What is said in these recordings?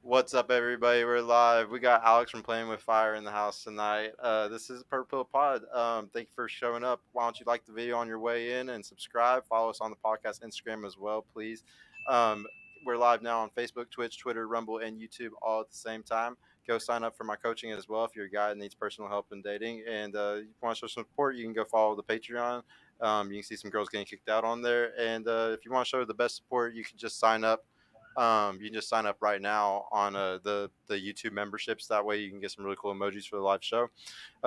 What's up, everybody? We're live. We got Alex from Playing with Fire in the house tonight. This is Purple Pod. Thank you for showing up. Why don't you like the video on your way in and subscribe? Follow us on the podcast Instagram as well, please. Um, we're live now on Facebook, Twitch, Twitter, Rumble, and YouTube all at the same time. Go sign up for my coaching as well if you're a guy that needs personal help in dating. And you want to show some support, you can go follow the Patreon. You can see some girls getting kicked out on there. And if you want to show the best support, you can just sign up you can just sign up right now on the YouTube memberships. That way, you can get some really cool emojis for the live show.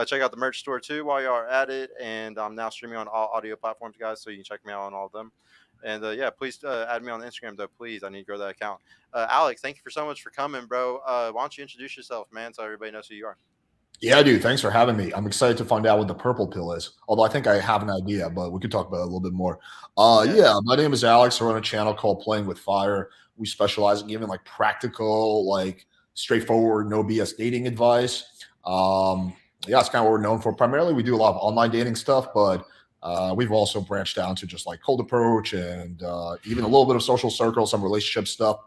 Check out the merch store too while you are at it. And I'm now streaming on all audio platforms, guys, so you can check me out on all of them. And yeah, please add me on Instagram, though. Please, I need to grow that account. Alex, thank you for so much for coming, bro. Why don't you introduce yourself, man, so everybody knows who you are? Yeah, dude. Thanks for having me. I'm excited to find out what the purple pill is. Although I think I have an idea, but we could talk about it a little bit more. Yeah, Yeah, my name is Alex. I run a channel called Playing with Fire. We specialize in giving like practical, like straightforward, no BS dating advice. Yeah, it's kind of what we're known for. Primarily, we do a lot of online dating stuff, but we've also branched down to just like cold approach and even a little bit of social circle, some relationship stuff.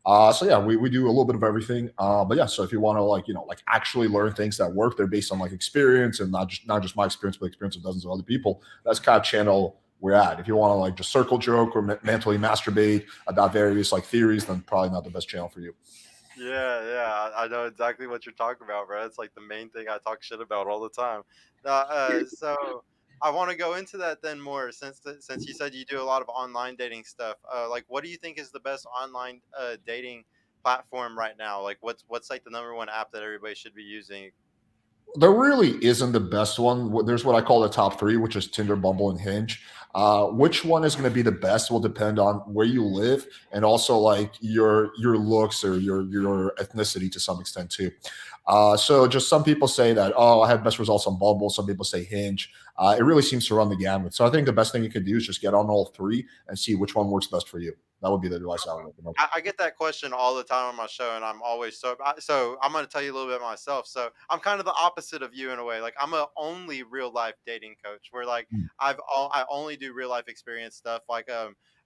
So yeah, we do a little bit of everything. But yeah, so if you want to like actually learn things that work, they're based on like experience and not just my experience, but experience of dozens of other people. That's kind of channel we're at. If you want to like just circle joke or mentally masturbate about various like theories, then probably not the best channel for you. yeah. I know exactly what you're talking about, bro. It's like the main thing I talk shit about all the time. So I want to go into that then more since you said you do a lot of online dating stuff. Like, what do you think is the best online dating platform right now? Like, what's like the number one app that everybody should be using? There really isn't the best one. There's what I call the top three, which is Tinder, Bumble, and Hinge. Which one is going to be the best will depend on where you live and also like your looks or your ethnicity to some extent too. So just some people say that, oh, I had best results on Bumble. Some people say Hinge. It really seems to run the gamut. So I think the best thing you can do is just get on all three and see which one works best for you. That would be the advice I would recommend. I get that question all the time on my show, and I'm always so. I'm going to tell you a little bit about myself. So I'm kind of the opposite of you in a way. Like I'm a only real life dating coach. Where like I only do real life experience stuff. Like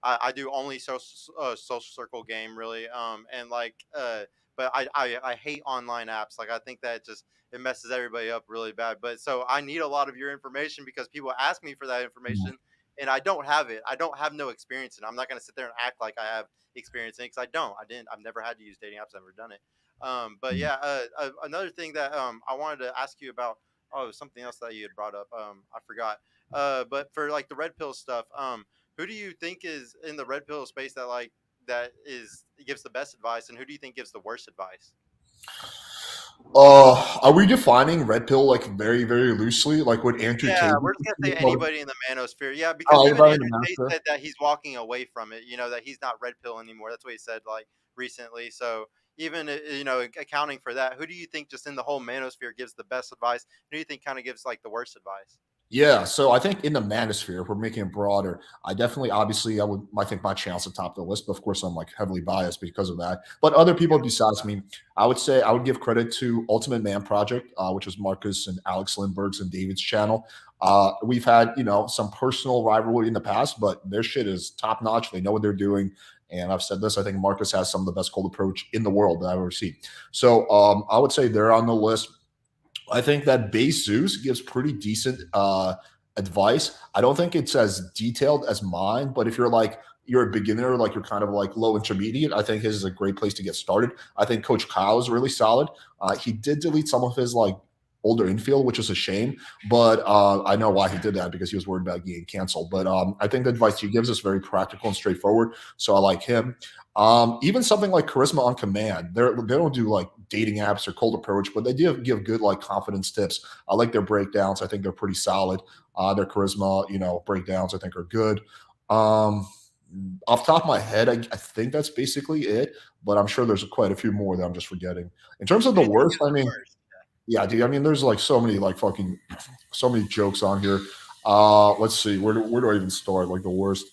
I do only social circle game really. And like but I hate online apps. Like I think that just it messes everybody up really bad. But so I need a lot of your information because people ask me for that Mm. information and I don't have it. I don't have no experience, and I'm not going to sit there and act like I have experience in it because I don't. I didn't. I've never had to use dating apps. I've never done it. But Mm. yeah, another thing that I wanted to ask you about. Oh, something else that you had brought up. I forgot. But for like the red pill stuff, who do you think is in the red pill space that like that is gives the best advice, and who do you think gives the worst advice? Are we defining red pill like very, very loosely? Like would Andrew Yeah, Tate? we're just gonna say anybody in the manosphere. Yeah, because Oh, you're even about in Andrew the Tate master. said that he's walking away from it. You know that he's not red pill anymore. That's what he said like recently. So even accounting for that, who do you think just in the whole manosphere gives the best advice? Who do you think kind of gives like the worst advice? Yeah, so I think in the manosphere, if we're making it broader, I definitely, obviously, I think my channel's the top of the list. But of course, I'm like heavily biased because of that. But other people besides me, I would say I would give credit to Ultimate Man Project, which is Marcus and Alex Lindbergh's and David's channel. We've had some personal rivalry in the past, but their shit is top notch. They know what they're doing. And I've said this, I think Marcus has some of the best cold approach in the world that I've ever seen. So I would say they're on the list. I think that base Zeus gives pretty decent advice. I don't think it's as detailed as mine, but if you're a beginner, like you're kind of like low intermediate, I think his is a great place to get started. I think Coach Kyle is really solid. He did delete some of his like older infield, which is a shame, but I know why he did that because he was worried about getting canceled. But I think the advice he gives is very practical and straightforward, so I like him. Even something like Charisma on Command, they don't do like dating apps or cold approach, but they do give good like confidence tips. I like their breakdowns. I think they're pretty solid. Their Charisma, breakdowns I think are good. Um, Off the top of my head, I think that's basically it. But I'm sure there's quite a few more that I'm just forgetting. In terms of Who do the you think worst, is I the mean, worst? yeah, dude. I mean, there's like so many like fucking so many jokes on here. Let's see, where do I even start? Like the worst.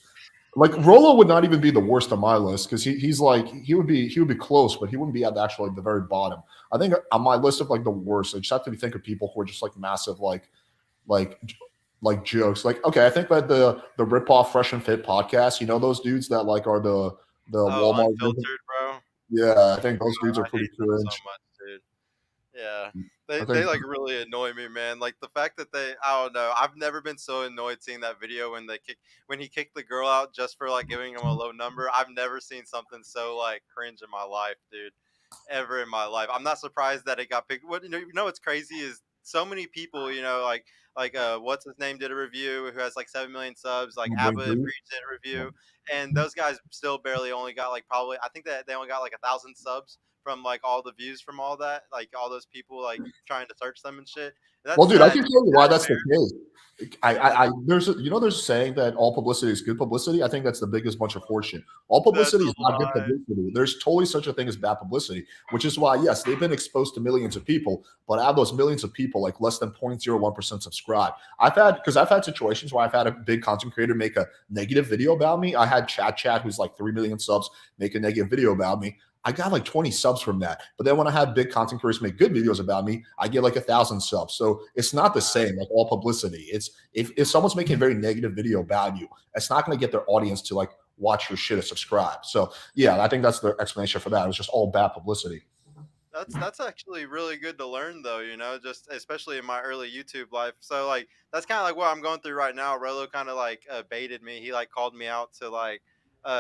Like Rolo would not even be the worst on my list because he's like he would be close, but he wouldn't be at actually like the very bottom. I think on my list of like the worst, I just have to think of people who are just like massive like like jokes. Like okay, I think that the rip off Fresh and Fit podcast. You know those dudes that like are the Oh, Walmart version. unfiltered, bro. Yeah, I think those dudes are I pretty hate them so cringe. much, dude. Yeah. I They think like really annoy me, man. Like the fact that I don't know. I've never been so annoyed seeing that video when he kicked the girl out just for like giving him a low number. I've never seen something so like cringe in my life, dude. Ever in my life. I'm not surprised that it got picked. What what's crazy is so many people, what's his name did a review who has like 7 million subs, like Abba and LINKTRee. Breach did a review, and those guys still barely only got like probably I think that they only got like 1,000 subs from like all the views from all that, like all those people like trying to search them and shit. And Well, that's dude, I sad. can tell you why that's the Embarrassing. case. There's there's a saying that all publicity is good publicity. I think that's the biggest bunch of horseshit. All That's publicity a is not good lie. publicity. There's totally such a thing as bad publicity, which is why, yes, they've been exposed to millions of people, but out of those millions of people, like less than 0.01% subscribe. I've had situations where I've had a big content creator make a negative video about me. I had Chat, who's like 3 million subs, make a negative video about me. I got like 20 subs from that. But then when I have big content creators make good videos about me, I get like 1,000 subs. So it's not the same, like all publicity. It's if someone's making a very negative video about you, it's not going to get their audience to like watch your shit or subscribe. So yeah, I think that's the explanation for that. It was just all bad publicity. That's actually really good to learn though, just especially in my early YouTube life. So like that's kind of like what I'm going through right now. Rolo kind of like baited me. He like called me out to like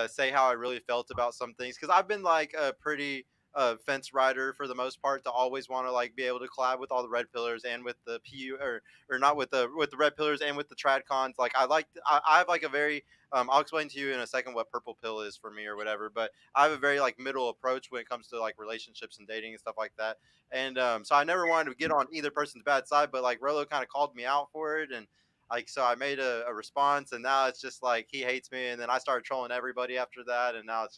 say how I really felt about some things cuz I've been like a pretty fence rider for the most part to always want to like be able to collab with all the red pillars and with the PU or not with the red pillars and with the trad cons. Like I have like a very I'll explain to you in a second what purple pill is for me or whatever, but I have a very like middle approach when it comes to like relationships and dating and stuff like that. And so I never wanted to get on either person's bad side, but like Rolo kind of called me out for it, and like so I made a response, and now it's just like he hates me, and then I started trolling everybody after that, and now it's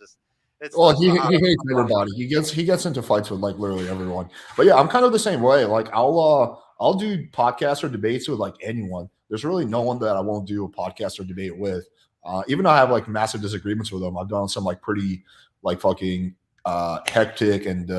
Well, just I don't he know, hates I've lost everybody. He gets into fights with like literally everyone. But yeah, I'm kind of the same way. Like I'll do podcasts or debates with like anyone. There's really no one that I won't do a podcast or debate with. Even though I have like massive disagreements with them, I've done some like pretty like fucking hectic and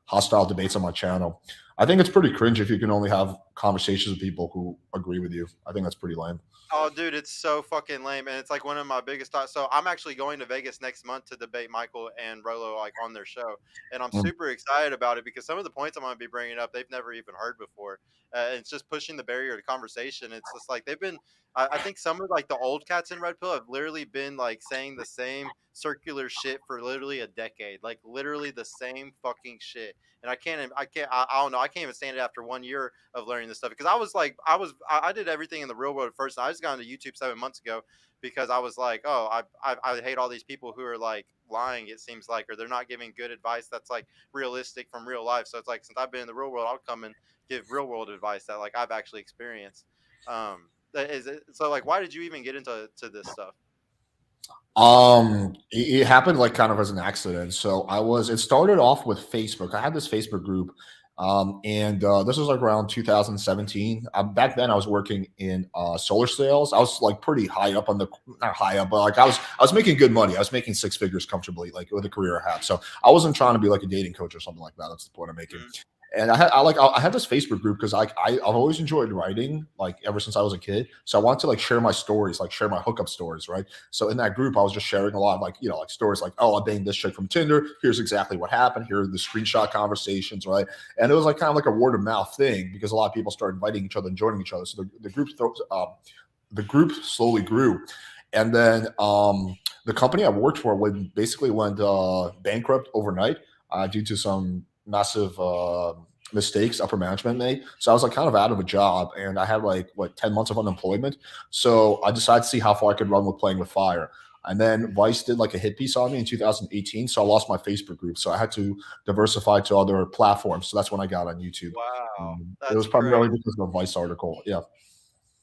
hostile debates on my channel. I think it's pretty cringe if you can only have conversations with people who agree with you. I think that's pretty lame. Oh, dude, it's so fucking lame, and it's like one of my biggest thoughts. So I'm actually going to Vegas next month to debate Michael and Rolo like on their show, and I'm Mm. super excited about it because some of the points I'm going to be bringing up they've never even heard before. It's just pushing the barrier to conversation. It's just like they've been. I think some of like the old cats in Red Pill have literally been like saying the same circular shit for literally a decade, like literally the same fucking shit. And I don't know. I can't even stand it after 1 year of learning this stuff because I did everything in the real world first. And I just got into YouTube 7 months ago because I was like, oh, I hate all these people who are like lying. It seems like, or they're not giving good advice that's like realistic from real life. So it's like since I've been in the real world, I'll come and give real world advice that like I've actually experienced. Is it so? Like, why did you even get into this stuff? It happened like kind of as an accident. So it started off with Facebook. I had this Facebook group, and this was like around 2017. Back then, I was working in solar sales. I was like pretty high up on the, not high up, but like I was making good money. I was making six figures comfortably, like with the career I had. So I wasn't trying to be like a dating coach or something like that. That's the point I'm making. Mm, And I had this Facebook group because I've always enjoyed writing like ever since I was a kid. So I wanted to like share my stories, like share my hookup stories, right? So in that group, I was just sharing a lot of like like stories like, oh, I banged this chick from Tinder. Here's exactly what happened. Here are the screenshot conversations, right? And it was like kind of like a word of mouth thing because a lot of people started inviting each other and joining each other. So the group slowly grew, and then the company I worked for basically went bankrupt overnight due to some massive mistakes upper management made. So I was like kind of out of a job, and I had like what 10 months of unemployment. So I decided to see how far I could run with playing with fire. And then Vice did like a hit piece on me in 2018. So I lost my Facebook group. So I had to diversify to other platforms. So that's when I got on YouTube. wow, It that's was crazy. primarily because of a Vice article. Yeah.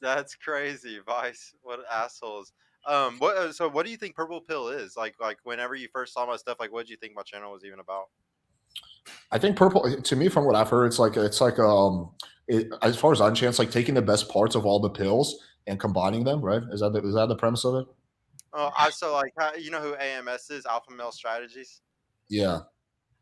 That's crazy, Vice. What assholes. So what do you think Purple Pill is? Like whenever you first saw my stuff, like what did you think my channel was even about? I think purple to me from what I've heard, as far as on chance, like taking the best parts of all the pills and combining them, right? Is that the premise of it? Oh, I so like you know who AMS is, Alpha Male Strategies. Yeah.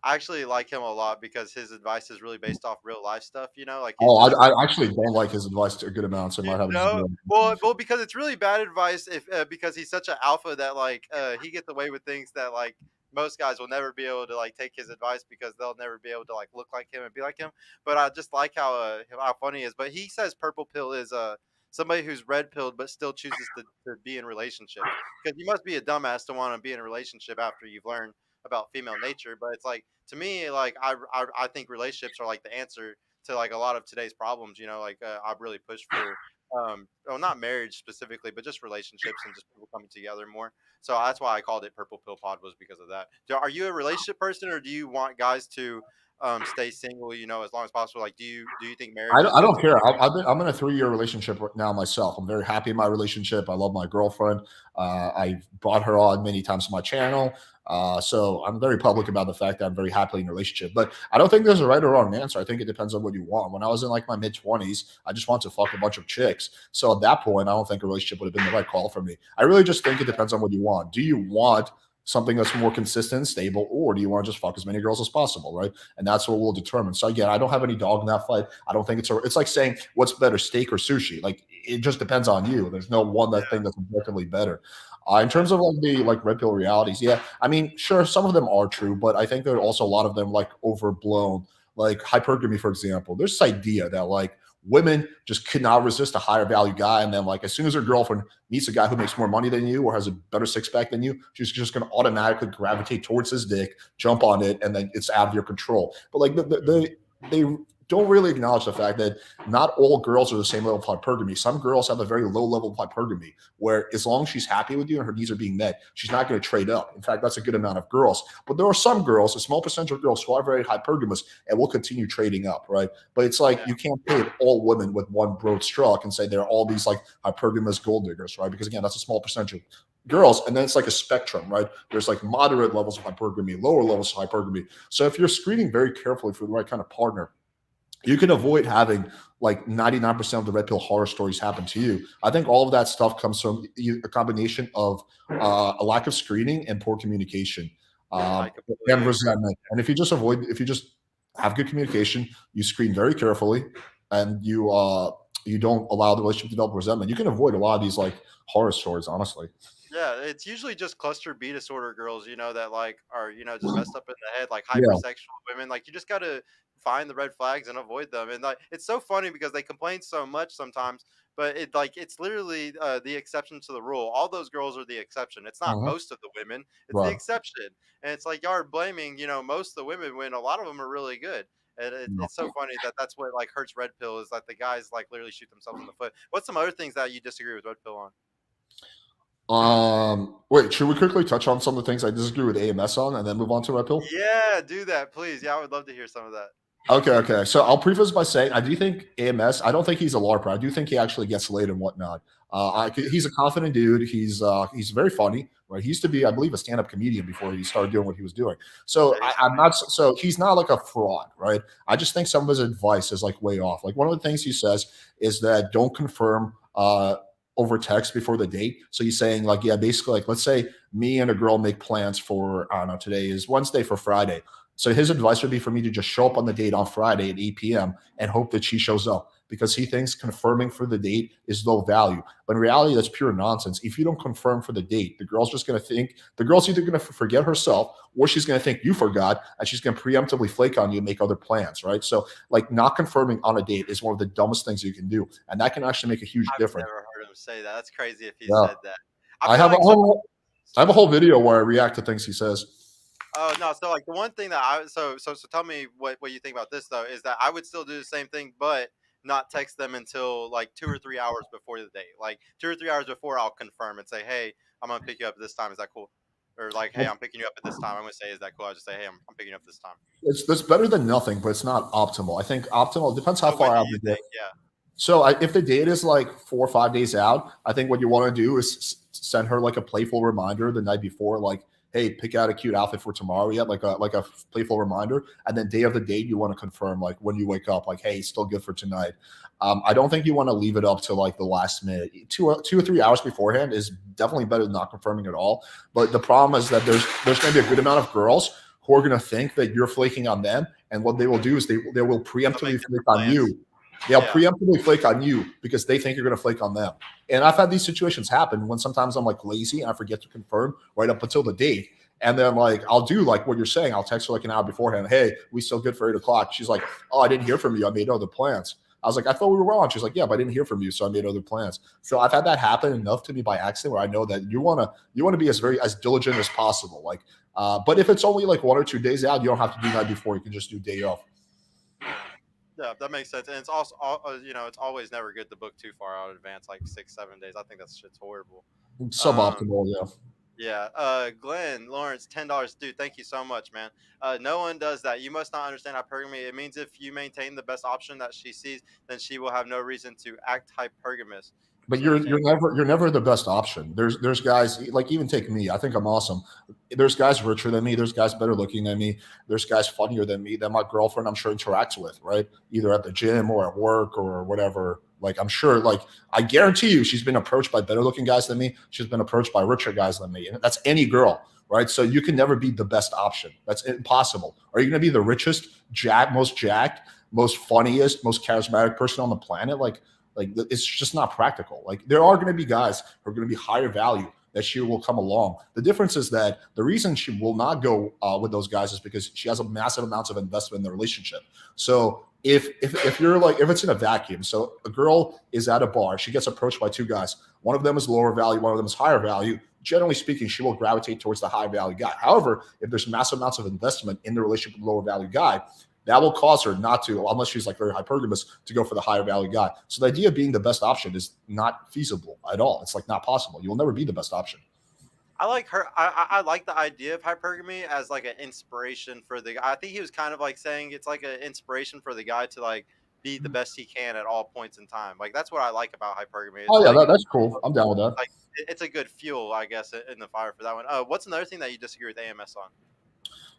I actually like him a lot because his advice is really based off real life stuff. Like he's Oh, just I actually don't like his advice to a good amount, so I you might have a know, disagreement. well, because it's really bad advice if because he's such an alpha that like he gets away with things that like most guys will never be able to like take his advice because they'll never be able to like look like him and be like him. But I just like how funny he is. But he says purple pill is somebody who's red pilled but still chooses to be in relationships, because you must be a dumbass to want to be in a relationship after you've learned about female nature. But it's like, to me, like I think relationships are like the answer to like a lot of today's problems. Like I've really pushed for well, not marriage specifically, but just relationships and just people coming together more. So that's why I called it Purple Pill Pod, was because of that. Are you a relationship person, or do you want guys to stay single, as long as possible? Like, do you think marriage is I good don't to care. them? I'm in a 3 year relationship right now myself. I'm very happy in my relationship. I love my girlfriend. I've brought her on many times to my channel. So I'm very public about the fact that I'm very happily in a relationship. But I don't think there's a right or wrong answer. I think it depends on what you want. When I was in like my mid 20s, I just wanted to fuck a bunch of chicks. So at that point, I don't think a relationship would have been the right call for me. I really just think it depends on what you want. Do you want something that's more consistent and stable, or do you want to just fuck as many girls as possible, right? And that's what we'll determine. So again, I don't have any dog in that fight. I don't think it's like saying what's better, steak or sushi. Like it just depends on you. There's no one that thing Yeah, that's objectively better. In yeah, terms of like the like red pill realities, yeah, I mean, sure, some of them are true, but I think there are also a lot of them like overblown. Like hypergamy, for example. There's this idea that like women just could not resist a higher value guy, and then like as soon as her girlfriend meets a guy who makes more money than you or has a better six pack than you, she's just going to automatically gravitate towards his dick, jump on it, and then it's out of your control. But like they don't really acknowledge the fact that not all girls are the same level of hypergamy. Some girls have a very low level of hypergamy where as long as she's happy with you and her needs are being met, she's not going to trade up. In fact, that's a good amount of girls. But there are some girls, a small percentage of girls who are very hypergamous and will continue trading up, right? But it's like yeah. you can't paint all women with one broad stroke and say they're all these like hypergamous gold diggers, right? Because again, that's a small percentage of girls, and then it's like a spectrum, right? There's like moderate levels of hypergamy, lower levels of hypergamy. So if you're screening very carefully for the right kind of partner, you can avoid having like 99% of the red pill horror stories happen to you. I think all of that stuff comes from a combination of a lack of screening and poor communication, I um, completely and agree. resentment. And if you just have good communication, you screen very carefully, and you don't allow the relationship to develop resentment, you can avoid a lot of these like horror stories. Honestly, Yeah, it's usually just cluster B disorder girls, that like are, just messed up in the head, like yeah. hypersexual women. Like, you just gotta find the red flags and avoid them. And like, it's so funny because they complain so much sometimes, but it's literally the exception to the rule. All those girls are the exception. It's not Mhm. most of the women; it's the Right. exception. And it's like y'all are blaming, most of the women when a lot of them are really good. And it's so funny that that's what like hurts red pill, is like the guys like literally shoot themselves in the foot. What's some other things that you disagree with red pill on? Wait, should we quickly touch on some of the things I disagree with AMS on and then move on to red pill? Yeah, do that, please. Yeah, I would love to hear some of that. Okay, okay. So I'll preface by saying I do think AMS. I don't think he's a LARPer. I do think he actually gets laid and whatnot. He's a confident dude. He's very funny. Right. He used to be, I believe, a stand-up comedian before he started doing what he was doing. So Yeah, he's I'm funny. not. So he's not like a fraud, right? I just think some of his advice is like way off. Like one of the things he says is that don't confirm over text before the date. So he's saying like, yeah, basically like let's say me and a girl make plans for I don't know, today is Wednesday for Friday. So his advice would be for me to just show up on the date on Friday at 8 p.m. and hope that she shows up because he thinks confirming for the date is low value. But in reality, that's pure nonsense. If you don't confirm for the date, the girl's just going to think the girl's either going to forget herself or she's going to think you forgot and she's going to preemptively flake on you and make other plans, right? So, like, not confirming on a date is one of the dumbest things you can do. And that can actually make a huge I've difference. never heard him say that. That's crazy if he Yeah. said that. I I feel have a like so. whole I have a whole video where I react to things he says. Oh no, so like the one thing that so tell me what you think about this though, is that I would still do the same thing, but not text them until like 2 or 3 hours before the date. Like 2 or 3 hours before, I'll confirm and say, hey, I'm gonna pick you up this time. Is that cool? Or like, hey, I'm picking you up at this time. I'm gonna say, is that cool? I'll just say, hey, I'm picking you up this time. It's better than nothing, but it's not optimal. I think optimal depends how So when far do out you the date. think? Yeah. So if the date is like 4 or 5 days out, I think what you want to do is send her like a playful reminder the night before, like, "Hey, pick out a cute outfit for tomorrow." Yet, like a playful reminder, and then day of the date, you want to confirm like when you wake up, like, "Hey, still good for tonight." I don't think you want to leave it up to like the last minute. 2 or 3 hours beforehand is definitely better than not confirming at all. But the problem is that there's going to be a good amount of girls who are going to think that you're flaking on them, and what they will do is they will They'll make preemptively flake different on plans. you. They'll Yeah. preemptively flake on you because they think you're going to flake on them. And I've had these situations happen when sometimes I'm like lazy and I forget to confirm right up until the date. And then like I'll do like what you're saying. I'll text her like an hour beforehand. Hey, we still good for 8 o'clock? She's like, oh, I didn't hear from you. I made other plans. I was like, I thought we were on. She's like, yeah, but I didn't hear from you, so I made other plans. So I've had that happen enough to me by accident where I know that you want to be as diligent as possible. Like, but if it's only like 1 or 2 days out, you don't have to do that before. You can just do day off. Yeah. Yeah, that makes sense, and it's also it's always never good to book too far out in advance, like 6, 7 days. I think that shit's horrible. Um, Suboptimal, yeah. yeah, Glenn Lawrence, $10, dude. Thank you so much, man. No one does that. You must not understand hypergamy. It means if you maintain the best option that she sees, then she will have no reason to act hypergamous. But So you're never the best option. There's guys like even take me. I think I'm awesome. There's guys richer than me. There's guys better looking than me. There's guys funnier than me that my girlfriend I'm sure interacts with, right? Either at the gym or at work or whatever. Like I'm sure, like I guarantee you, she's been approached by better looking guys than me. She's been approached by richer guys than me. And that's any girl, right? So you can never be the best option. That's impossible. Are you going to be the richest, most jacked, most funniest, most charismatic person on the planet? Like it's just not practical. Like there are going to be guys who are going to be higher value that she will come along. The difference is that the reason she will not go with those guys is because she has a massive amounts of investment in the relationship. So if you're like if it's in a vacuum, so a girl is at a bar, she gets approached by two guys. One of them is lower value, one of them is higher value. Generally speaking, she will gravitate towards the high value guy. However, if there's massive amounts of investment in the relationship with the lower value guy, that will cause her not to, unless she's like very hypergamous, to go for the higher value guy. So the idea of being the best option is not feasible at all. It's like not possible. You'll never be the best option. I like her. I like the idea of hypergamy as like an inspiration for the. I think he was kind of like saying it's like an inspiration for the guy to like be the best he can at all points in time. Like that's what I like about hypergamy. It's Oh yeah, like that's cool. I'm down with that. like it's a good fuel, I guess, in the fire for that one. What's another thing that you disagree with AMS on?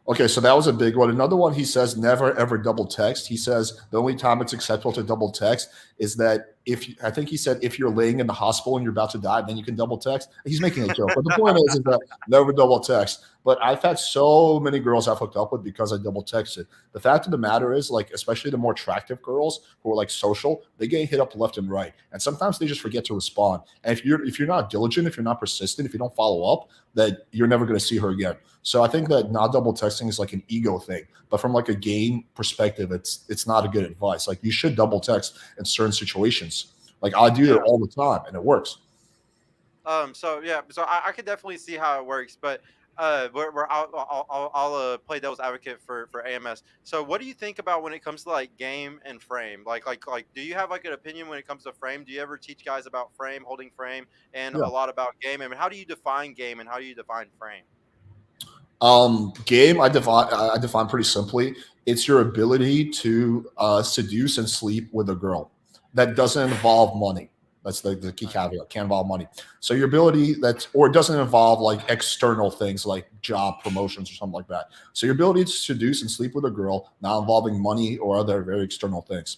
Okay, so that was a big one. Another one, he says never ever double text. He says the only time it's acceptable to double text is that I think he said if you're laying in the hospital and you're about to die, then you can double text. He's making a joke, but the point is that never double text. But I've had so many girls I've hooked up with because I double texted. The fact of the matter is, like, especially the more attractive girls who are like social, they get hit up left and right, and sometimes they just forget to respond. And if you're not diligent, if you're not persistent, if you don't follow up, that you're never going to see her again. So I think that not double texting is like an ego thing, but from like a game perspective, it's not a good advice. Like you should double text in certain situations. Like I do Yeah. it all the time, and it works. So yeah. So I could definitely see how it works, but I'll play devil's advocate for AMS. So what do you think about when it comes to like game and frame? Like, do you have like an opinion when it comes to frame? Do you ever teach guys about frame, holding frame, and Yeah. a lot about game? I mean, how do you define game and how do you define frame? Game I define pretty simply. It's your ability to seduce and sleep with a girl. That doesn't involve money. That's the key caveat. Can't involve money. So your ability or it doesn't involve like external things like job promotions or something like that. So your ability to seduce and sleep with a girl, not involving money or other very external things.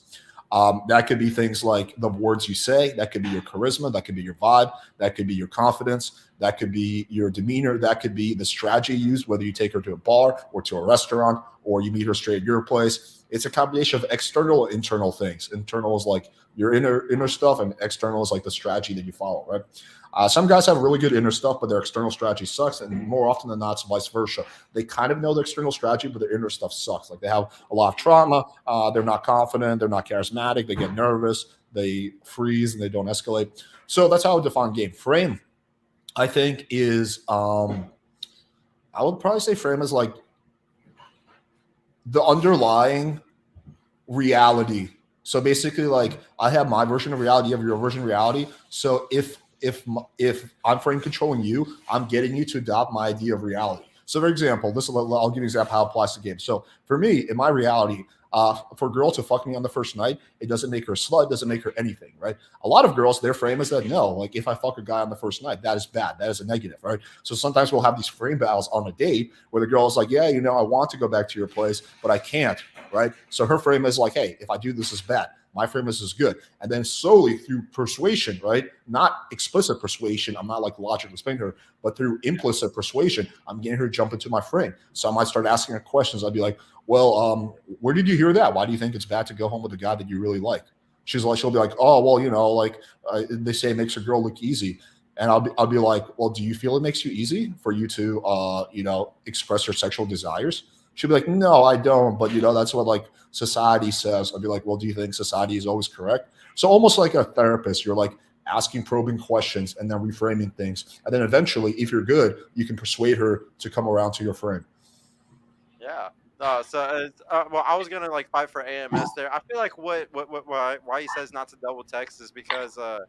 That could be things like the words you say. That could be your charisma. That could be your vibe. That could be your confidence. That could be your demeanor. That could be the strategy you use, whether you take her to a bar or to a restaurant or you meet her straight at your place. It's a combination of external and internal things. Internal is like your inner stuff, and external is like the strategy that you follow, right? Some guys have really good inner stuff, but their external strategy sucks. And more often than not, it's vice versa. They kind of know their external strategy, but their inner stuff sucks. Like they have a lot of trauma. They're not confident. They're not charismatic. They get nervous. They freeze and they don't escalate. So that's how I would define game. Frame, I think, is I would probably say frame is like the underlying reality. So basically, like I have my version of reality, you have your version of reality. So if I'm frame controlling you, I'm getting you to adopt my idea of reality. So for example, I'll give you an example how it applies to games. So for me, in my reality, for a girl to fuck me on the first night, it doesn't make her a slut, doesn't make her anything, right? A lot of girls, their frame is that no, like if I fuck a guy on the first night, that is bad, that is a negative, right? So sometimes we'll have these frame battles on a date where the girl is like, yeah, I want to go back to your place, but I can't, right? So her frame is like, hey, if I do this, is bad. My frame is good. And then slowly through persuasion, right? Not explicit persuasion. I'm not like logically explaining to her, but through implicit persuasion, I'm getting her to jump into my frame. So I might start asking her questions. I'd be like, well, where did you hear that? Why do you think it's bad to go home with a guy that you really like? She'll be like, oh, well, like they say it makes a girl look easy. and I'll be like, well, do you feel it makes you easy for you to express your sexual desires? She'll be like, no, I don't, but that's what like society says. I'll be like, well, do you think society is always correct? So almost like a therapist, you're like asking probing questions and then reframing things, and then eventually, if you're good, you can persuade her to come around to your frame. Yeah. Well, I was gonna like fight for AMS there. I feel like why he says not to double text is because I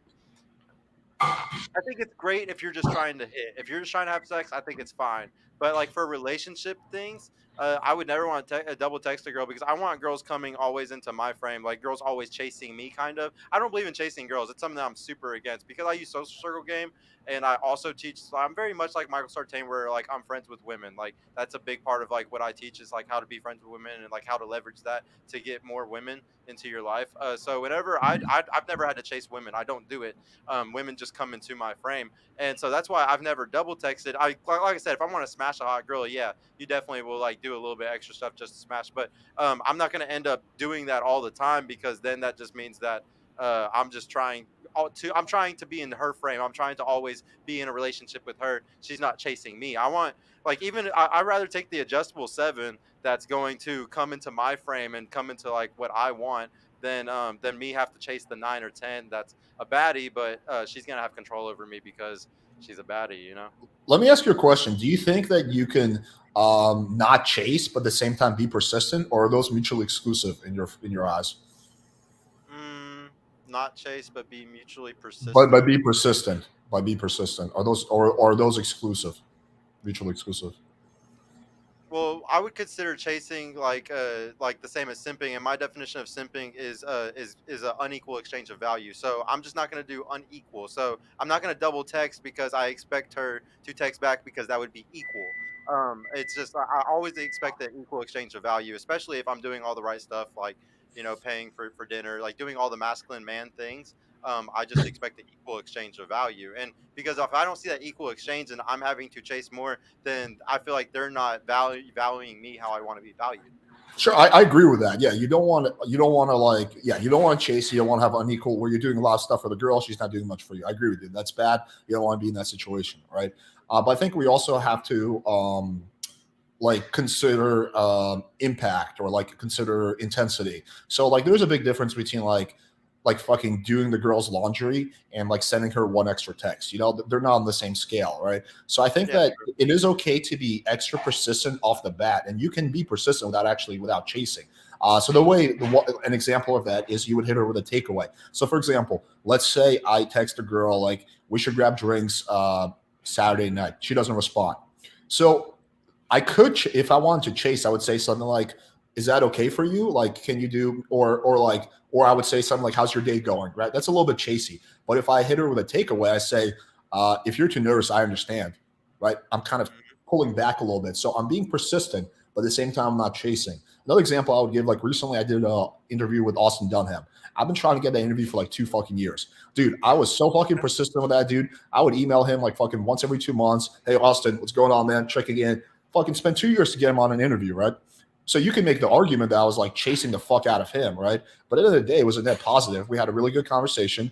think it's great if you're just trying to hit. If you're just trying to have sex, I think it's fine. But like for relationship things, I would never want to double text a girl because I want girls coming always into my frame. Like girls always chasing me, kind of. I don't believe in chasing girls. It's something that I'm super against because I use social circle game and I also teach. So I'm very much like Michael Sartain, where like I'm friends with women. Like that's a big part of like what I teach is like how to be friends with women and like how to leverage that to get more women into your life. So whenever I've never had to chase women. I don't do it. Women just come into my frame, and so that's why I've never double texted. Like I said, if I want to smash a hot girl, yeah, you definitely will like do a little bit extra stuff just to smash. But I'm not going to end up doing that all the time because then that just means that I'm just trying I'm trying to be in her frame. I'm trying to always be in a relationship with her. She's not chasing me. I want like even I rather take the adjustable 7 that's going to come into my frame and come into like what I want than me have to chase the 9 or 10 that's a baddie, but she's gonna have control over me because she's a baddie, you know. Let me ask you a question. Do you think that you can not chase, but at the same time be persistent, or are those mutually exclusive in your eyes? Mm, Not chase, but be mutually But persistent. by be persistent, are those or are those exclusive, mutually exclusive? Well, I would consider chasing like the same as simping, and my definition of simping is an unequal exchange of value. So I'm just not going to do unequal. So I'm not going to double text because I expect her to text back because that would be equal. It's just I always expect an equal exchange of value, especially if I'm doing all the right stuff, like paying for dinner, like doing all the masculine man things. I just expect the equal exchange of value, and because if I don't see that equal exchange and I'm having to chase more, then I feel like they're not valuing me how I want to be valued. Sure, I agree with that. Yeah, you don't want to like yeah, you don't want to chase. You don't want to have unequal where you're doing a lot of stuff for the girl. She's not doing much for you. I agree with you. That's bad. You don't want to be in that situation, right? But I think we also have to like consider impact or like consider intensity. So like there's a big difference between like fucking doing the girl's laundry and like sending her one extra text. They're not on the same scale, right? So I think Yeah, that true. it is okay to be extra persistent off the bat, and you can be persistent without chasing. So an example of that is you would hit her with a takeaway. So for example, let's say I text a girl like we should grab drinks Saturday night. She doesn't respond. So if I wanted to chase, I would say something like, "Is that okay for you? Like, can you do?" Or I would say something like, "How's your day going?" Right? That's a little bit chasey. But if I hit her with a takeaway, I say, "If you're too nervous, I understand." Right? I'm kind of Mhm. pulling back a little bit, so I'm being persistent, but at the same time, I'm not chasing. Another example I would give, like recently, I did an interview with Austin Dunham. I've been trying to get that interview for like 2 fucking years, dude. I was so fucking persistent with that dude. I would email him like fucking once every 2 months. Hey, Austin, what's going on, man? Checking in. Fucking spent 2 years to get him on an interview, right? So you can make the argument that I was like chasing the fuck out of him, right? But at the end of the day, it was a net positive. We had a really good conversation.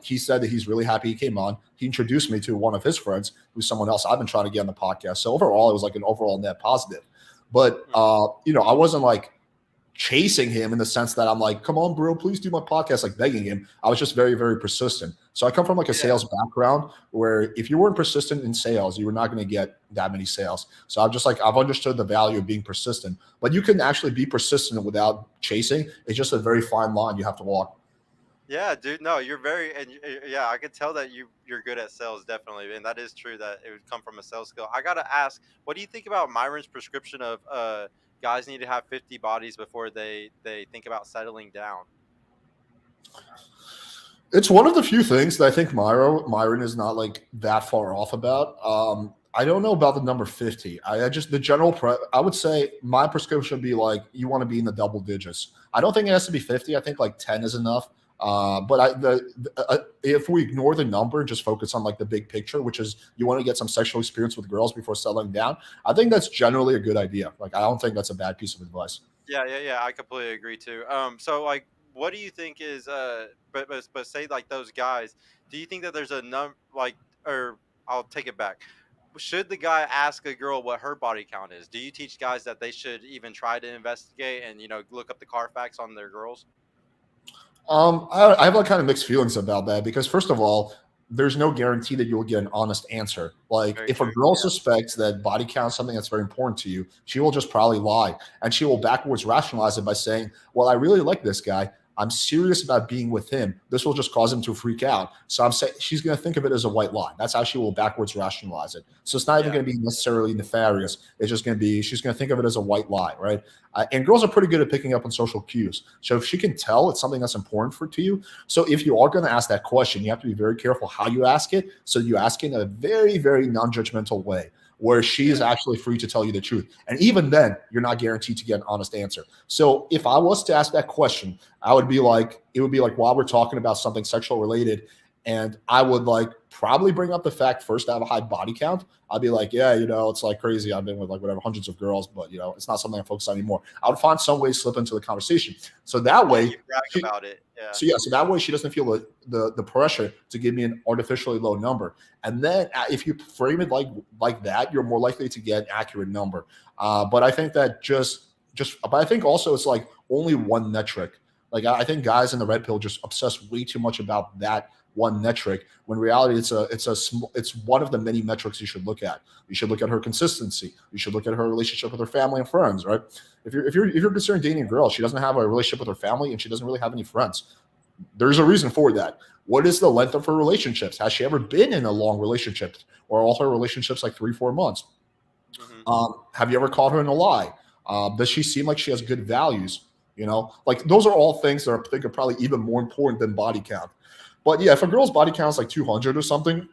He said that he's really happy he came on. He introduced me to one of his friends, who's someone else I've been trying to get on the podcast. So overall, it was like an overall net positive. But I wasn't like chasing him in the sense that I'm like, come on, bro, please do my podcast, like begging him. I was just very, very persistent. So I come from like a Yeah. sales background where if you weren't persistent in sales, you were not going to get that many sales. So I'm just like, I've understood the value of being persistent, but you can actually be persistent without chasing. It's just a very fine line you have to walk. Yeah, dude. No, you're very yeah. I could tell that you're good at sales, definitely, and that is true. That it would come from a sales skill. I gotta ask, what do you think about Myron's prescription of guys need to have 50 bodies before they think about settling down? It's one of the few things that I think Myron is not like that far off about. I don't know about the number 50. I just the I would say my prescription would be like you want to be in the double digits. I don't think it has to be 50. I think like 10 is enough. But if we ignore the number and just focus on like the big picture, which is you want to get some sexual experience with girls before settling down, I think that's generally a good idea. Like I don't think that's a bad piece of advice. Yeah, yeah, yeah. I completely agree too. So like, what do you think is but say like those guys? Do you think that there's a num like or I'll take it back. Should the guy ask a girl what her body count is? Do you teach guys that they should even try to investigate and look up the Carfax on their girls? I have like kind of mixed feelings about that because first of all, there's no guarantee that you'll get an honest answer. Like Very if a true. girl Yeah. suspects that body count is something that's very important to you, she will just probably lie and she will backwards rationalize it by saying, "Well, I really like this guy. I'm serious about being with him. This will just cause him to freak out." So I'm saying she's going to think of it as a white lie. That's how she will backwards rationalize it. So it's not even Yeah. going to be necessarily nefarious. It's just going to be she's going to think of it as a white lie, right? And girls are pretty good at picking up on social cues. So if she can tell it's something that's important to you, so if you are going to ask that question, you have to be very careful how you ask it. So you ask it in a very, very non-judgmental way where she is Yeah. actually free to tell you the truth. And even then, you're not guaranteed to get an honest answer. So if I was to ask that question, I would be like, it would be like while we're talking about something sexual related, and I would like probably bring up the fact first I have a high body count. I'd be like, yeah, it's like crazy. I've been with like whatever hundreds of girls, but it's not something I focus on anymore. I would find some way to slip into the conversation. So that Yeah. way You brag she, about it. Yeah. so yeah, so that way she doesn't feel the pressure to give me an artificially low number. And then if you frame it like that, you're more likely to get an accurate number. But I think that but I think also it's like only one metric. Like I think guys in the red pill just obsess way too much about that one metric. When in reality, it's one of the many metrics you should look at. You should look at her consistency. You should look at her relationship with her family and friends. Right? If you're considering dating a girl, she doesn't have a relationship with her family and she doesn't really have any friends. There's a reason for that. What is the length of her relationships? Has she ever been in a long relationship, or are all her relationships like 3-4 months? Hmm. Have you ever caught her in a lie? Does she seem like she has good values? Like those are all things that I think are probably even more important than body count. But yeah, if a girl's body count is like 200 or something,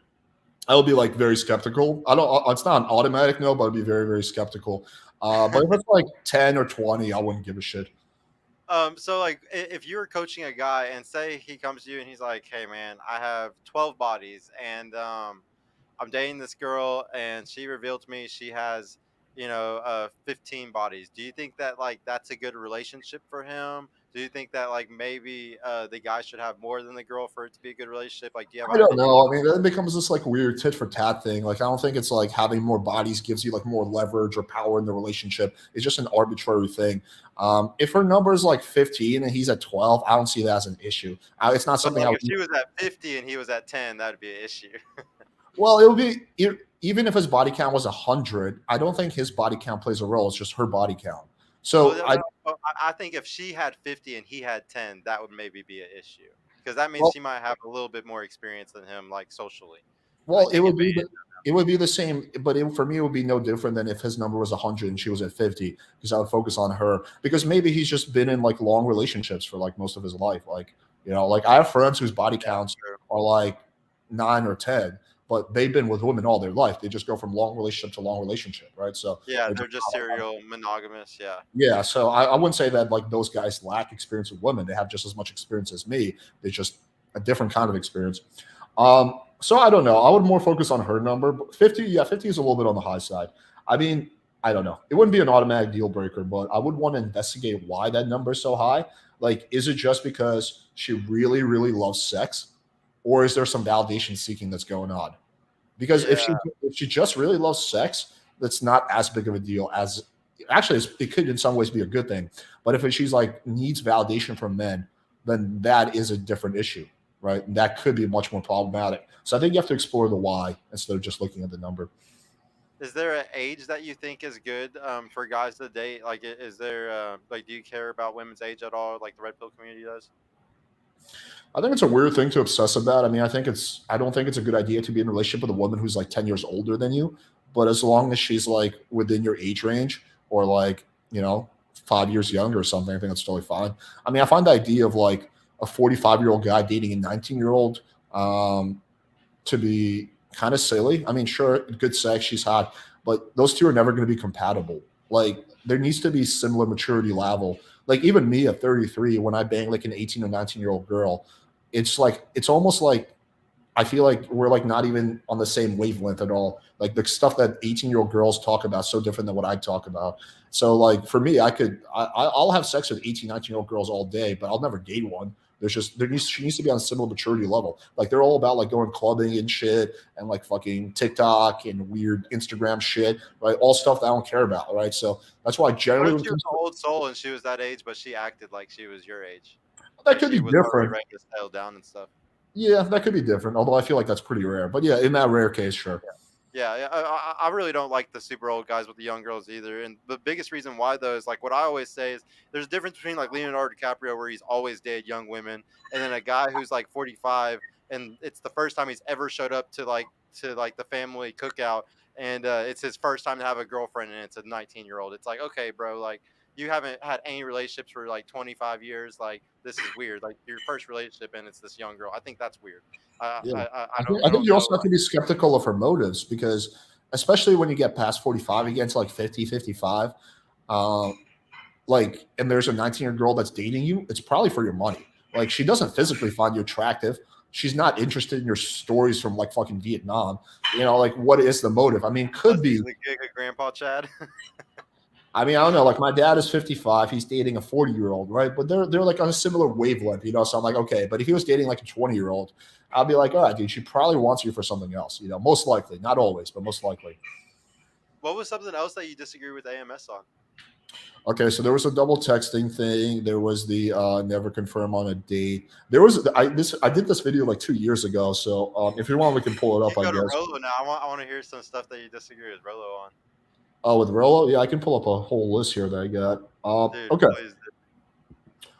I would be like very skeptical. I don't. It's not an automatic no, but I'd be very very skeptical. But if it's like 10 or 20, I wouldn't give a shit. So like if you were coaching a guy and say he comes to you and he's like, "Hey man, I have 12 bodies and I'm dating this girl and she revealed to me she has 15 bodies." Do you think that like that's a good relationship for him? Do you think that like maybe the guy should have more than the girl for it to be a good relationship? Like, do you have I an don't opinion know. on I mean, then it becomes this like weird tit for tat thing. Like, I don't think it's like having more bodies gives you like more leverage or power in the relationship. It's just an arbitrary thing. If her number is like 15 and he's at 12, I don't see that as an issue. It's not but something like I would. if she was at 50 and he was at 10, that'd be an issue. Well, it would be even if his body count was 100. I don't think his body count plays a role. It's just her body count. Well, So no, I no, well, I think if she had 50 and he had 10, that would maybe be an issue because that means well, she might have a little bit more experience than him, like socially, and Well, like take advantage. it would be the same, but for me, it would be no different than if his number was 100 and she was at 50, because I would focus on her because maybe he's just been in like long relationships for like most of his life. Like, like I have friends whose body Yeah, counts true. are like 9 or 10, but they've been with women all their life. They just go from long relationship to long relationship, right? So Yeah, they're they're just just serial monogamous. Yeah. yeah, so I wouldn't say that like those guys lack experience with women. They have just as much experience as me. They just a different kind of experience. So I don't know. I would more focus on her number. But 50, yeah, 50 is a little bit on the high side. I mean, I don't know. It wouldn't be an automatic deal breaker, but I would want to investigate why that number is so high. Like, is it just because she really, really loves sex, or is there some validation seeking that's going on? Because Yeah. if she just really loves sex, that's not as big of a deal as actually it could in some ways be a good thing. But if she's like needs validation from men, then that is a different issue, right? And that could be much more problematic. So I think you have to explore the why instead of just looking at the number. Is there an age that you think is good for guys to date? Like, is there like, do you care about women's age at all, like the red pill community does? I think it's a weird thing to obsess about. I mean, I don't think it's a good idea to be in a relationship with a woman who's like 10 years older than you. But as long as she's like within your age range or like, 5 years younger or something, I think that's totally fine. I mean, I find the idea of like a 45-year-old guy dating a 19-year-old to be kind of silly. I mean, sure, good sex, she's hot, but those two are never going to be compatible. Like, there needs to be similar maturity level. Like, even me at 33, when I bang like an 18 or 19-year-old girl, it's almost like I feel like we're like not even on the same wavelength at all. Like the stuff that 18-year-old girls talk about is so different than what I talk about. So like for me, I'll have sex with 18, 19-year-old girls all day, but I'll never date one. She needs to be on a similar maturity level. Like they're all about like going clubbing and shit and like fucking TikTok and weird Instagram shit, right? All stuff that I don't care about, right? So that's why What generally if when it she was comes an to old soul and she was that age, but she acted like she was your age? that Like could she be was already different. ready to settle down and stuff. Yeah, that could be different. Although I feel like that's pretty rare. But yeah, in that rare case, sure. Yeah, I really don't like the super old guys with the young girls either. And the biggest reason why though is like what I always say is there's a difference between like Leonardo DiCaprio where he's always dated young women, and then a guy who's like 45 and it's the first time he's ever showed up to like the family cookout, and it's his first time to have a girlfriend and it's a 19-year-old. It's like, okay, bro, like you haven't had any relationships for like 25 years. Like this is weird. Like your first relationship and it's this young girl. I think that's weird. Yeah. I I think don't you know. also have to be skeptical of her motives because, especially when you get past 45, you get to like 50, 55, like, and there's a 19-year girl that's dating you, it's probably for your money. Like, she doesn't physically find you attractive. She's not interested in your stories from like fucking Vietnam. You know, like, what is the motive? I mean, could Unless be. he's the gig of Grandpa Chad. I mean, I don't know. Like, my dad is 55. He's dating a 40-year-old, right? But they're like on a similar wavelength, you know. So I'm like, okay. But if he was dating like a 20-year-old, I'll be like, all right, dude, she probably wants you for something else, you know. Most likely, not always, but most likely. What was something else that you disagree with AMS on? Okay, so there was a double texting thing. There was the never confirm on a date. There was I did this video like 2 years ago. So if you want, we can pull it You up. I go to guess. Rolo now. I want to hear some stuff that you disagree with Rolo on. Oh, with Rolo, yeah, I can pull up a whole list here that I got. Dude, Okay, please.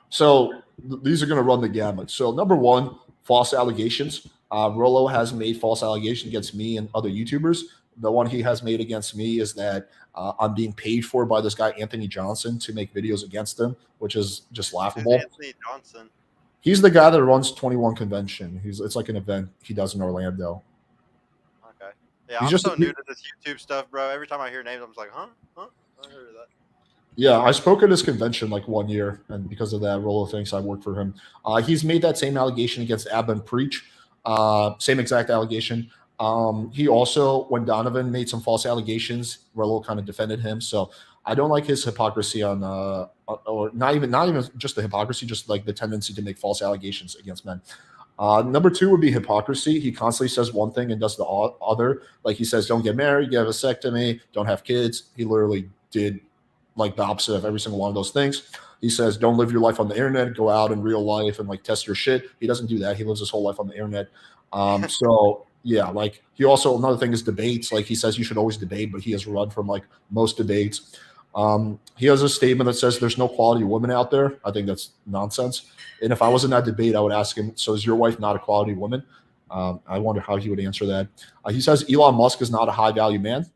so these are going to run the gamut. So number one, false allegations. Rolo has made false allegations against me and other YouTubers. The one he has made against me is that I'm being paid for by this guy Anthony Johnson to make videos against him, which is just Who's laughable. Anthony Johnson? He's the guy that runs 21 Convention. It's like an event he does in Orlando. Okay. Yeah, He's I'm just so new to this YouTube stuff, bro. Every time I hear names, I'm just like, huh? Huh? I heard of that. yeah. I spoke at his convention like 1 year, and because of that, Rolo thinks I worked for him. He's made that same allegation against Abin Preach, same exact allegation. He also, when Donovan made some false allegations, Rolo kind of defended him. So I don't like his hypocrisy on, or not even just the hypocrisy, just like the tendency to make false allegations against men. Number two would be hypocrisy. He constantly says one thing and does the other. Like he says, don't get married, get a vasectomy, don't have kids. He literally did like the opposite of every single one of those things. He says, don't live your life on the internet, go out in real life and like test your shit. He doesn't do that. He lives his whole life on the internet. So yeah, like he also, another thing is debates. Like he says you should always debate, but he has run from like most debates. He has a statement that says there's no quality women out there. I think that's nonsense. And if I was in that debate, I would ask him, so is your wife not a quality woman? I wonder how he would answer that. He says Elon Musk is not a high value man. That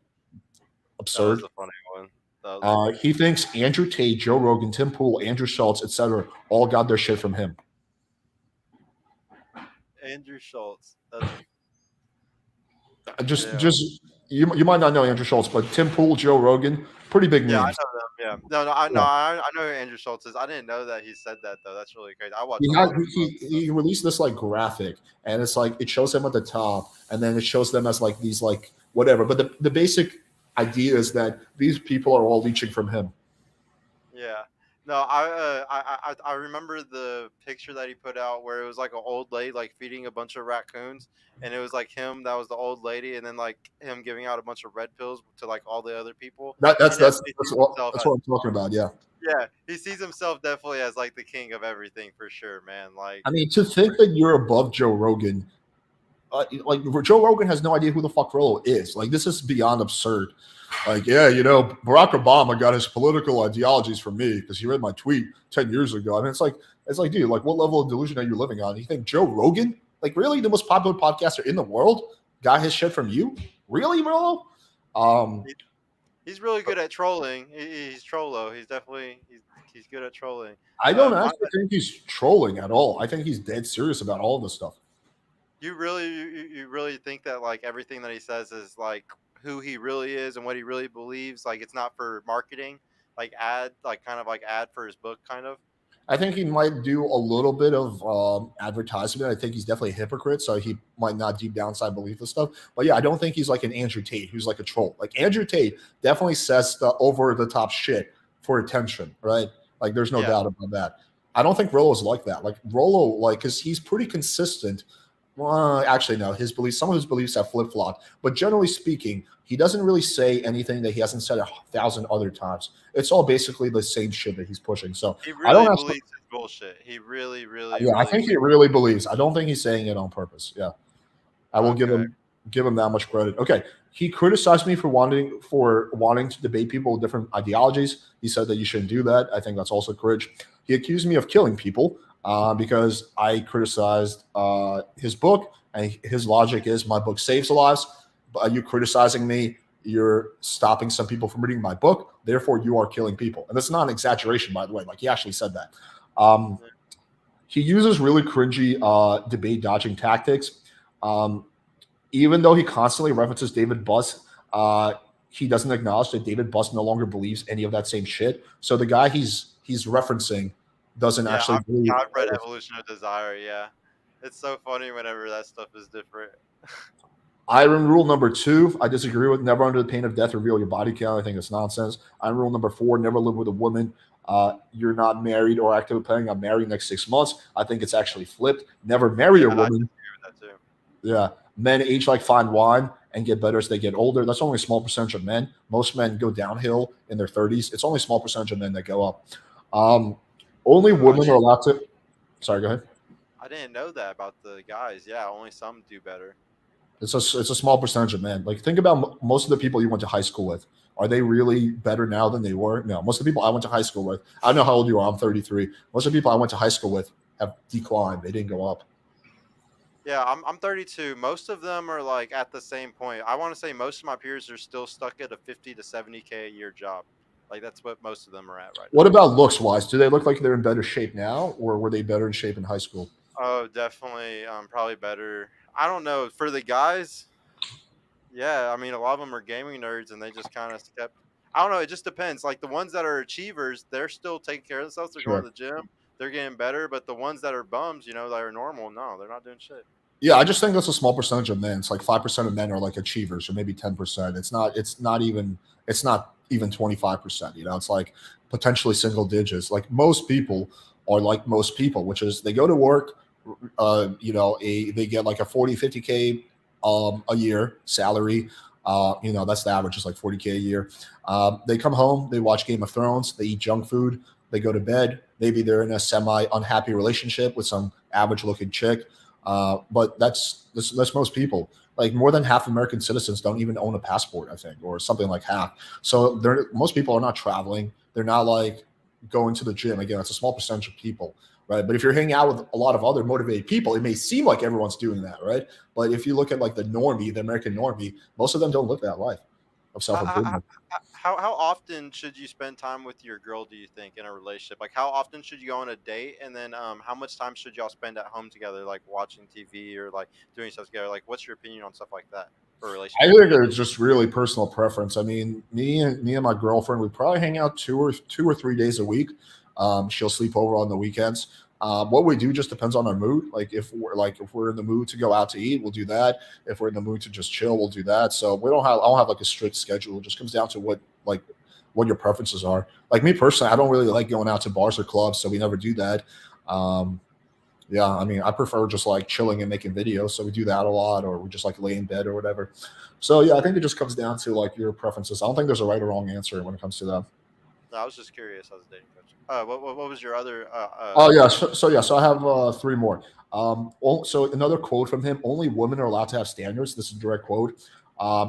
was Absurd. a funny one. That was a funny He thinks Andrew Tate, Joe Rogan, Tim Pool, Andrew Schultz, etc., all got their shit from him. one. Andrew Schultz. That's yeah. Just you might not know Andrew Schultz, but Tim Pool, Joe Rogan, pretty big Yeah, I names. know them. Yeah. No, no, I know. Yeah. I know who Andrew Schultz is. I didn't know that he said that though. That's really crazy. I watch He a had lot of. he released this like graphic, and it's like it shows them at the top, and then it shows them as like these like whatever. But the basic idea is that these people are all leeching from him. Yeah. No, I remember the picture that he put out where it was like an old lady like feeding a bunch of raccoons, and it was like him that was the old lady, and then like him giving out a bunch of red pills to like all the other people. That, He that's that's definitely that's sees what himself that's as what I'm talking about. Yeah. yeah, he sees himself definitely as like the king of everything for sure, man. Like I mean, to think that you're above Joe Rogan, like Joe Rogan has no idea who the fuck Rolo is. Like this is beyond absurd. Like, yeah, you know, Barack Obama got his political ideologies from me because he read my tweet 10 years ago. I mean, it's like, dude, like, what level of delusion are you living on? You think Joe Rogan, like, really, the most popular podcaster in the world, got his shit from you? Really, Rolo? Um, he, he's really good at trolling. He's trollo. He's definitely he's good at trolling. I don't My actually think he's trolling at all. I think he's dead serious about all of this stuff. you really think that like everything that he says is like who he really is and what he really believes? Like it's not for marketing, like ad, like kind of like ad for his book, kind of. I think he might do a little bit of advertisement. I think he's definitely a hypocrite, so he might not deep downside believe this stuff. But yeah, I don't think he's like an Andrew Tate who's like a troll. Like Andrew Tate definitely says the over the top shit for attention, right? Like there's no Yeah, doubt about that. I don't think Rolo's like that. Like Rolo, like, because he's pretty consistent. Well, actually, no. His beliefs, some of his beliefs have flip flopped, but generally speaking, he doesn't really say anything that he hasn't said 1,000 other times. It's all basically the same shit that he's pushing. So He I don't really actually. believes his bullshit. He really, really, Yeah, I really think he believes. really believes. I don't think he's saying it on purpose. Yeah. I will Okay. give him that much credit. Okay, he criticized me for wanting to debate people with different ideologies. He said that you shouldn't do that. I think that's also courage. He accused me of killing people because I criticized his book, and his logic is my book saves lives. But you criticizing me, you're stopping some people from reading my book. Therefore, you are killing people, and that's not an exaggeration, by the way. Like he actually said that. Um, Yeah. he uses really cringy debate dodging tactics. Um, Even though he constantly references David Buss, he doesn't acknowledge that David Buss no longer believes any of that same shit. So the guy he's referencing doesn't Yeah, actually believe. I've read Evolution of Desire. Yeah, it's so funny whenever that stuff is different. Iron rule number two, I disagree with. Never under the pain of death reveal your body count. I think it's nonsense. Iron rule number four, never live with a woman. You're not married or actively planning on marrying next 6 months. I think it's actually flipped. Never marry Yeah, a I woman. disagree with that too. Yeah. Men age like fine wine and get better as they get older. That's only a small percentage of men. Most men go downhill in their 30s. It's only a small percentage of men that go up. Um, Only Oh, women are allowed to. Sorry, go ahead. I didn't know that about the guys. Yeah, only some do better. It's a small percentage of men. Like think about most of the people you went to high school with. Are they really better now than they were? No. Most of the people I went to high school with. I don't know how old you are. I'm 33. Most of the people I went to high school with have declined. They didn't go up. Yeah, I'm 32. Most of them are like at the same point. I want to say most of my peers are still stuck at a 50 to 70K a year job. Like that's what most of them are at right What now. about looks wise? Do they look like they're in better shape now, or were they better in shape in high school? Oh, definitely. Probably better. I don't know for the guys. Yeah, I mean, a lot of them are gaming nerds, and they just kind of kept. I don't know. It just depends. Like the ones that are achievers, they're still taking care of themselves. They're going Sure. to the gym. They're getting better. But the ones that are bums, that are normal, no, they're not doing shit. Yeah, I just think that's a small percentage of men. It's like 5% of men are like achievers, or maybe 10%. It's not even 25%. It's like potentially single digits. Like most people are like most people, which is they go to work, they get like a 40, 50K a year salary. That's the average, is like 40K a year. They come home, they watch Game of Thrones, they eat junk food, they go to bed. Maybe they're in a semi unhappy relationship with some average looking chick, but that's most people. Like more than half American citizens don't even own a passport, I think, or something like half. So most people are not traveling. They're not like going to the gym. Again, that's a small percentage of people, right? But if you're hanging out with a lot of other motivated people, it may seem like everyone's doing that, right? But if you look at like the American normie, most of them don't live that life of self How, how, improvement. how often should you spend time with your girl? Do you think in a relationship? Like how often should you go on a date, and then how much time should y'all spend at home together, like watching TV or like doing stuff together? Like, what's your opinion on stuff like that for a I relationship? think it's just really personal preference. I mean, me and my girlfriend, we probably hang out 2 or 3 days a week. She'll sleep over on the weekends. What we do just depends on our mood. Like if we're in the mood to go out to eat, we'll do that. If we're in the mood to just chill, we'll do that. So I don't have like a strict schedule. It just comes down to what your preferences are. Like me personally, I don't really like going out to bars or clubs, so we never do that. Um, yeah, I mean, I prefer just like chilling and making videos. So we do that a lot, or we just like lay in bed or whatever. So yeah, I think it just comes down to like your preferences. I don't think there's a right or wrong answer when it comes to that. No, I was just curious as a dating coach. What was your other Oh yeah, so I have three more. So another quote from him: "Only women are allowed to have standards." This is a direct quote.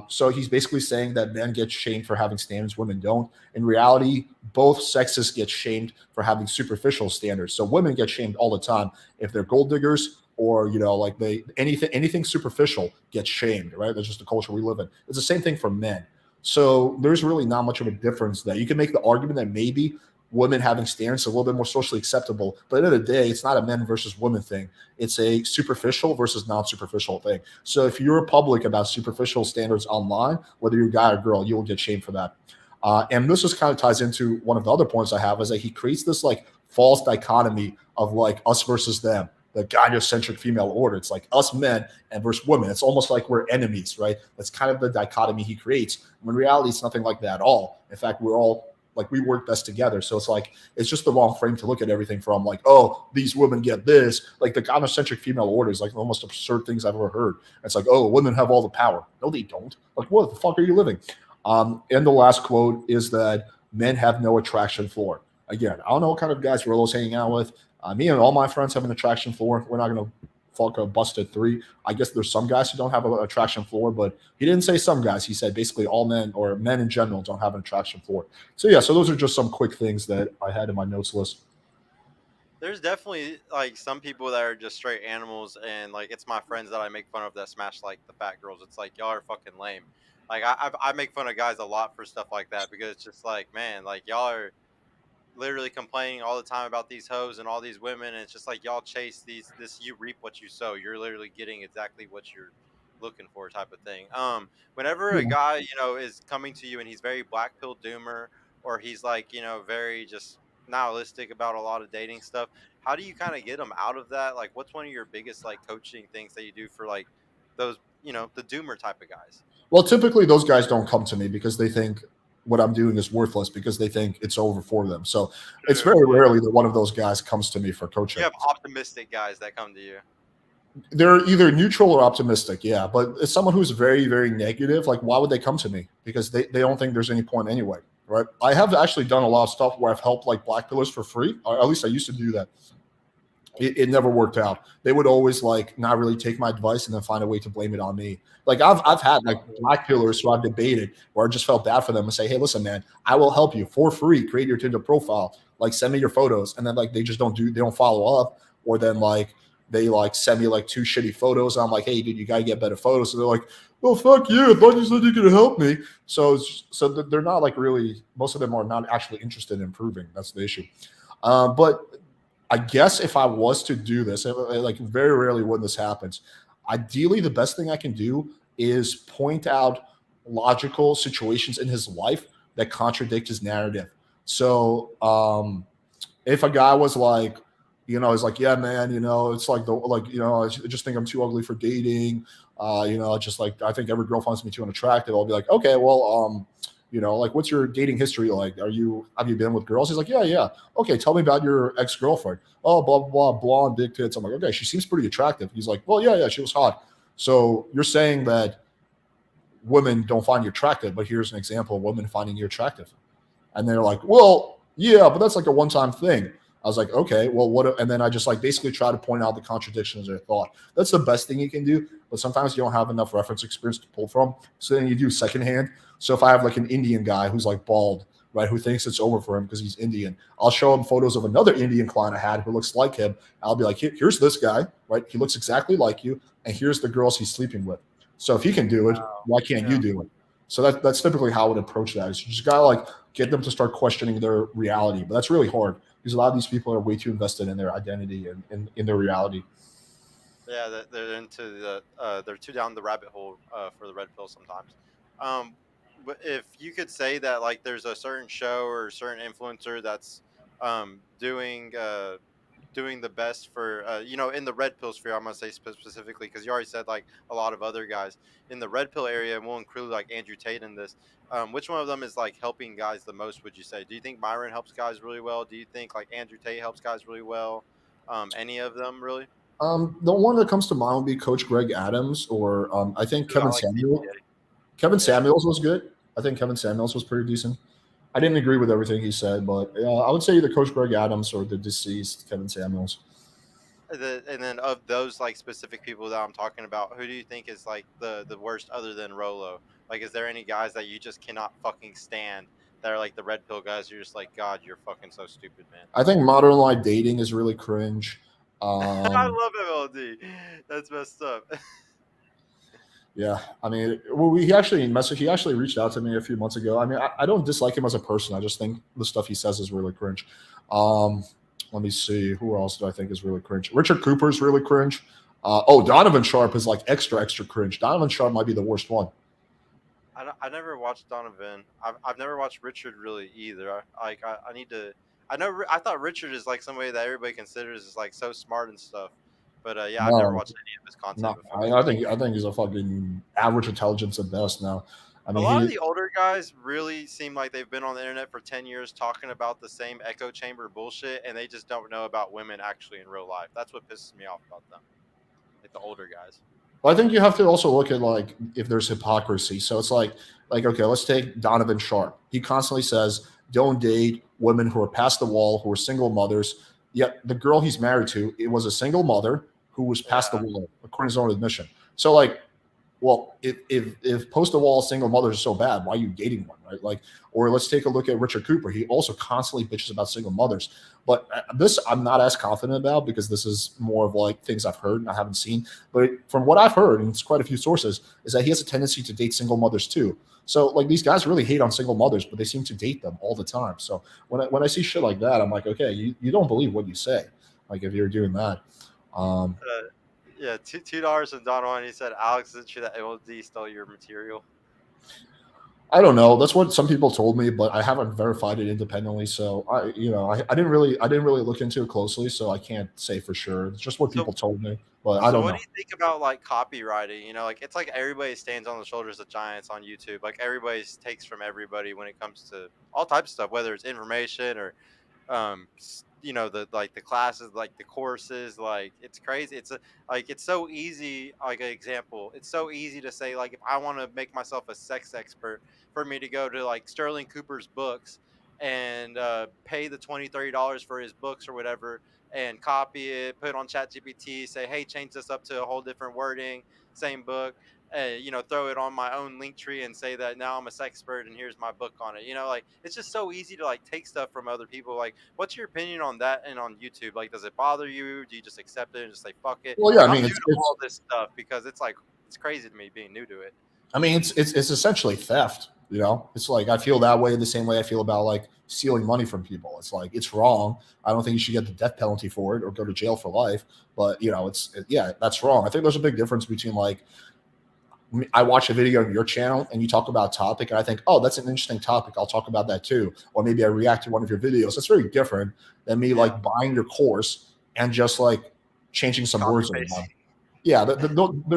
So he's basically saying that men get shamed for having standards, women don't. In reality, both sexes get shamed for having superficial standards. So women get shamed all the time if they're gold diggers, or like anything superficial gets shamed. Right? That's just the culture we live in. It's the same thing for men. So there's really not much of a difference there. You can make the argument that maybe women having standards a little bit more socially acceptable. But at the end of the day, it's not a men versus women thing. It's a superficial versus non-superficial thing. So if you're public about superficial standards online, whether you're a guy or girl, you will get shamed for that. And this just kind of ties into one of the other points I have, is that he creates this like false dichotomy of like us versus them, the gynocentric female order. It's like us men and versus women. It's almost like we're enemies, right? That's kind of the dichotomy he creates. When in reality, it's nothing like that at all. In fact, we're all like we work best together. So it's like it's just the wrong frame to look at everything from. Like, oh, these women get this. Like the gynocentric female order is like the most absurd things I've ever heard. It's like, oh, women have all the power. No, they don't. Like, what the fuck are you living? And the last quote is that men have no attraction floor. Again, I don't know what kind of guys Rolo's hanging out with. Me and all my friends have an attraction floor. We're not going to fuck a busted three. I guess there's some guys who don't have an attraction floor, but he didn't say some guys. He said basically all men or men in general don't have an attraction floor. So yeah, so those are just some quick things that I had in my notes list. There's definitely like some people that are just straight animals, and like it's my friends that I make fun of that smash like the fat girls. It's like y'all are fucking lame. Like I make fun of guys a lot for stuff like that because it's just like, man, like y'all are literally complaining all the time about these hoes and all these women, and it's just like y'all chase these this you reap what you sow. You're literally getting exactly what you're looking for, type of thing. Whenever a Yeah. guy, is coming to you and he's very black pill doomer, or he's like, very just nihilistic about a lot of dating stuff, how do you kind of get him out of that? Like, what's one of your biggest like coaching things that you do for like those, the doomer type of guys? Well, typically those guys don't come to me because they think what I'm doing is worthless because they think it's over for them. So it's True, very yeah. rarely that one of those guys comes to me for You coaching. have optimistic guys that come to you. They're either neutral or optimistic, yeah. But it's someone who's very, very negative. Like, why would they come to me? Because they don't think there's any point anyway, right? I have actually done a lot of stuff where I've helped like black pillars for free, or at least I used to do that. It never worked out. They would always like not really take my advice and then find a way to blame it on me. Like I've had like black pillars who I've debated where I just felt bad for them and say, hey, listen, man, I will help you for free. Create your Tinder profile. Like send me your photos, and then like they don't follow up, or then like they like send me like two shitty photos. I'm like, hey, dude, you gotta get better photos. So they're like, well, fuck you. I thought you said you could help me. They're not like really. Most of them are not actually interested in improving. That's the issue. But I guess if I was to do this, like very rarely when this happens, ideally the best thing I can do is point out logical situations in his life that contradict his narrative. So if a guy was like, is like, yeah, man, it's like I just think I'm too ugly for dating. Just like I think every girl finds me too unattractive. I'll be like, okay, well, like what's your dating history like? Have you been with girls? He's like, yeah, yeah. Okay, tell me about your ex girlfriend. Oh, blah blah blah, blonde, big tits. I'm like, okay, she seems pretty attractive. He's like, well, yeah, yeah, she was hot. So you're saying that women don't find you attractive, but here's an example of women finding you attractive. And they're like, well, yeah, but that's like a one time thing. I was like, okay, well, what? And then I just like basically try to point out the contradictions of their thought. That's the best thing you can do. But sometimes you don't have enough reference experience to pull from. So then you do secondhand. So if I have like an Indian guy who's like bald, right, who thinks it's over for him because he's Indian, I'll show him photos of another Indian client I had who looks like him. I'll be like, here's this guy, right? He looks exactly like you. And here's the girls he's sleeping with. So if he can do it, Wow. why can't you Yeah. do it? So that's typically how I would approach that. Is you just gotta like get them to start questioning their reality. But that's really hard because a lot of these people are way too invested in their identity and in their reality. Yeah, they're into they're too down the rabbit hole for the red pill sometimes. Um, but if you could say that like there's a certain show or a certain influencer that's doing doing the best for in the red pill sphere, I'm gonna say specifically because you already said like a lot of other guys in the red pill area, and we'll include like Andrew Tate in this. Which one of them is like helping guys the most? Would you say? Do you think Myron helps guys really well? Do you think like Andrew Tate helps guys really well? Any of them really? The one that comes to mind would be Coach Greg Adams, or I think Ooh, I like CGA. Kevin Yeah. Samuels was good. I think Kevin Samuels was pretty decent. I didn't agree with everything he said, but I would say either Coach Greg Adams or the deceased Kevin Samuels. And then of those like specific people that I'm talking about, who do you think is like the worst other than Rolo? Like, is there any guys that you just cannot fucking stand that are like the red pill guys? You're just like, God, you're fucking so stupid, man. I think modern life dating is really cringe. I Um, love MLD. That's messed up. Yeah, I mean, well, he actually reached out to me a few months ago. I mean, I don't dislike him as a person. I just think the stuff he says is really cringe. Um, Let me see, who else do I think is really cringe? Richard Cooper is really cringe. Donovan Sharp is like extra extra cringe. Donovan Sharp might be the worst one. I never watched Donovan. I've never watched Richard really either. I need to. I know. I thought Richard is like somebody that everybody considers is like so smart and stuff. But yeah, I've never No, watched any of his content no, before. I think he's a fucking average intelligence at best now. I A mean, lot of he the older guys really seem like they've been on the internet for 10 years talking about the same echo chamber bullshit, and they just don't know about women actually in real life. That's what pisses me off about them, like the older guys. Well, I think you have to also look at like if there's hypocrisy. So it's like okay, let's take Donovan Sharp. He constantly says don't date women who are past the wall, who are single mothers. Yet the girl he's married to, it was a single mother who was past the Yeah. wall, according to his own admission. So like, well, if post the wall single mothers are so bad, why are you dating one, right? Like, or let's take a look at Richard Cooper. He also constantly bitches about single mothers. But this I'm not as confident about because this is more of like things I've heard and I haven't seen. But from what I've heard, and it's quite a few sources, is that he has a tendency to date single mothers too. So like these guys really hate on single mothers, but they seem to date them all the time. So when I see shit like that, I'm like, okay, you don't believe what you say. Like if you're doing that. Um, Uh, yeah, $2 from Don Juan. He said, Alex, is it true that LD stole your material? I don't know. That's what some people told me, but I haven't verified it independently. So I didn't really look into it closely, so I can't say for sure. It's just what So, people told me, but I so don't what do know. you think about like copywriting? Like it's like everybody stands on the shoulders of giants on YouTube. Like everybody takes from everybody when it comes to all types of stuff, whether it's information or the like the classes, like the courses. Like it's crazy. It's so easy. Like an example, it's so easy to say, like, if I want to make myself a sex expert, for me to go to like Sterling Cooper's books and pay the $20-$30 for his books or whatever, and copy it, put it on Chat GPT, say, hey, change this up to a whole different wording, same book, throw it on my own link tree and say that now I'm a sex expert and here's my book on it. Like it's just so easy to like take stuff from other people. Like, what's your opinion on that and on YouTube? Like, does it bother you? Do you just accept it and just say fuck it? Well, yeah, Like, I I'm mean, new it's to it's all this stuff because it's crazy to me being new to it. I mean, it's essentially theft. You know, it's like I feel that way the same way I feel about like stealing money from people. It's like it's wrong. I don't think you should get the death penalty for it or go to jail for life. But yeah, that's wrong. I think there's a big difference between like I watch a video on your channel and you talk about a topic and I think, oh, that's an interesting topic. I'll talk about that too. Or maybe I react to one of your videos. That's very different than me Yeah, like buying your course and just like changing some copy words paste. around. Yeah, they're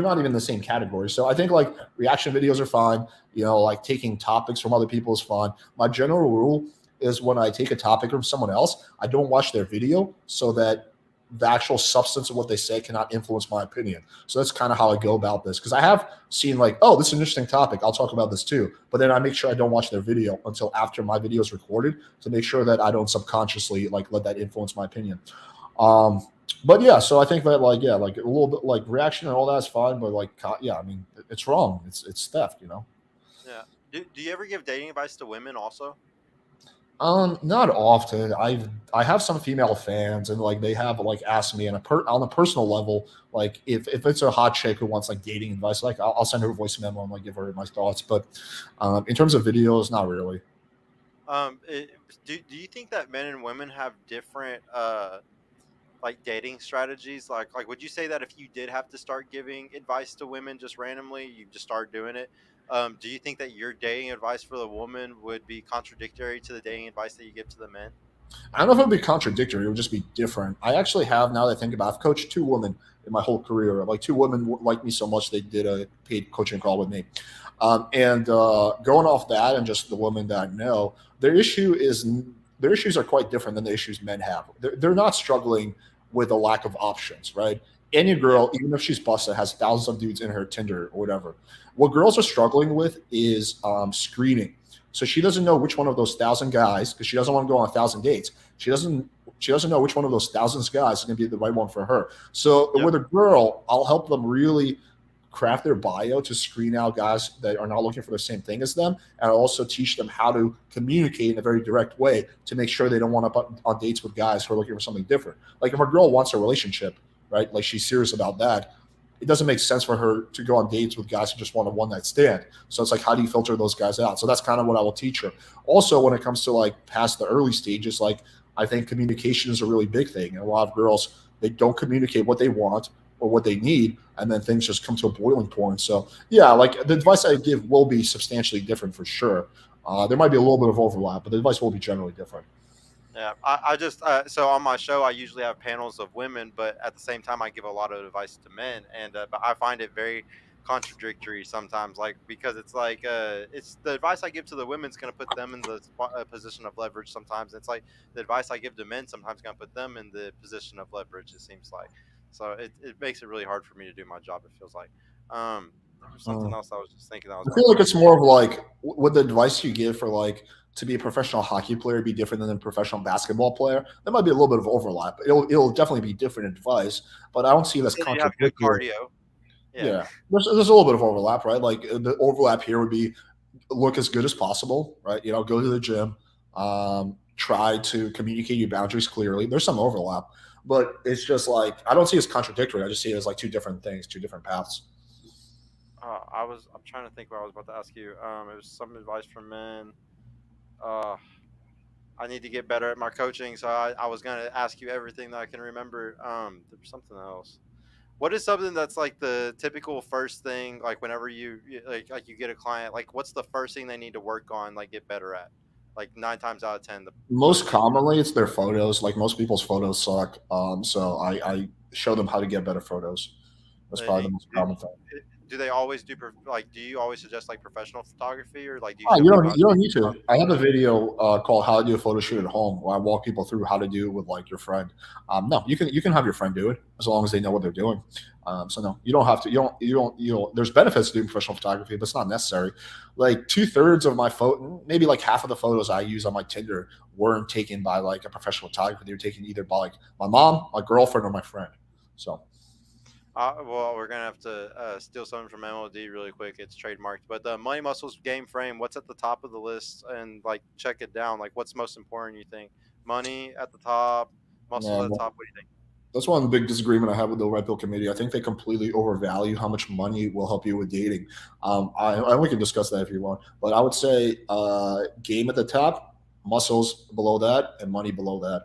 not even the same category. So I think like reaction videos are fine. Like taking topics from other people is fine. My general rule is when I take a topic from someone else, I don't watch their video so that the actual substance of what they say cannot influence my opinion. So that's kind of how I go about this. Because I have seen like, oh, this is an interesting topic. I'll talk about this too. But then I make sure I don't watch their video until after my video is recorded to make sure that I don't subconsciously like let that influence my opinion. Um, but yeah, so I think that like yeah, like a little bit like reaction and all that's fine, but like yeah, I mean it's wrong. It's theft. Yeah. Do you ever give dating advice to women also? Not often. I have some female fans, and like they have like asked me on a personal level, like if it's a hot chick who wants like dating advice, like I'll send her a voice memo and like give her my thoughts. But in terms of videos, not really. It, do you think that men and women have different like dating strategies? Like would you say that if you did have to start giving advice to women just randomly, you just start doing it? Do you think that your dating advice for the woman would be contradictory to the dating advice that you give to the men? I don't know if it would be contradictory. It would just be different. I actually have, now that I think about it, I've coached two women in my whole career. Like two women liked me so much they did a paid coaching call with me. And going off that and just the women that I know, their issues are quite different than the issues men have. They're not struggling with a lack of options, right? Any Yeah. girl, even if she's busted, has thousands of dudes in her Tinder or whatever. What girls are struggling with is screening. So she doesn't know which one of those thousand guys, because she doesn't want to go on a thousand dates. She doesn't know which one of those thousands guys is going to be the right one for her. So Yep. with a girl, I'll help them really craft their bio to screen out guys that are not looking for the same thing as them, and I'll also teach them how to communicate in a very direct way to make sure they don't want to on dates with guys who are looking for something different. Like if a girl wants a relationship, right? Like she's serious about that. It doesn't make sense for her to go on dates with guys who just want a one night stand. So it's like, how do you filter those guys out? So that's kind of what I will teach her. Also, when it comes to like past the early stages, like I think communication is a really big thing. And a lot of girls, they don't communicate what they want or what they need, and then things just come to a boiling point. So yeah, like the advice I give will be substantially different for sure. There might be a little bit of overlap, but the advice will be generally different. Yeah, I just so on my show I usually have panels of women, but at the same time I give a lot of advice to men, and but I find it very contradictory sometimes, like because it's like it's the advice I give to the women's going to put them in the position of leverage sometimes. It's like the advice I give to men sometimes going to put them in the position of leverage, it seems like. So it makes it really hard for me to do my job, it feels like. There was something Mm. else I was just thinking that I was I going to feel like bring up. it's more of like would the advice you give for like to be a professional hockey player be different than a professional basketball player? There might be a little bit of overlap. It'll definitely be different advice, but I don't see it as So you have good contradictory. cardio. Yeah. Yeah, there's a little bit of overlap, right? Like the overlap here would be look as good as possible, right? You know, go to the gym, try to communicate your boundaries clearly. There's some overlap, but it's just like I don't see it as contradictory. I just see it as like two different things, two different paths. I'm trying to think what I was about to ask you. It was some advice for men. Uh, I need to get better at my coaching, so I was gonna ask you everything that I can remember. There was something else. What is something that's like the typical first thing, like whenever like you get a client, like what's the first thing they need to work on, like get better at? Like 9 times out of 10, what Most is it? commonly, it's their photos. Like most people's photos suck. So I show them how to get better photos. That's probably the And most common thing. do they always do like? Do you always suggest like professional photography, or like do you Oh, show people how to you don't do need to. photography? I have a video called "How to Do a Photo Shoot at Home," where I walk people through how to do it with like your friend. No, you can have your friend do it as long as they know what they're doing. So no, you don't have to. You don't. There's benefits to doing professional photography, but it's not necessary. Like two-thirds of my photo, maybe like half of the photos I use on my Tinder weren't taken by like a professional photographer. They were taken either by like my mom, my girlfriend, or my friend. So Well, we're gonna have to steal something from MLD really quick. It's trademarked, but the Money Muscles game frame. What's at the top of the list, and like check it down. Like, what's most important? You think money at the top, muscles at man, the top? What do you think? that's one big disagreement I have with the Red Pill Committee. I think they completely overvalue how much money will help you with dating. We can discuss that if you want, but I would say game at the top, muscles below that, and money below that.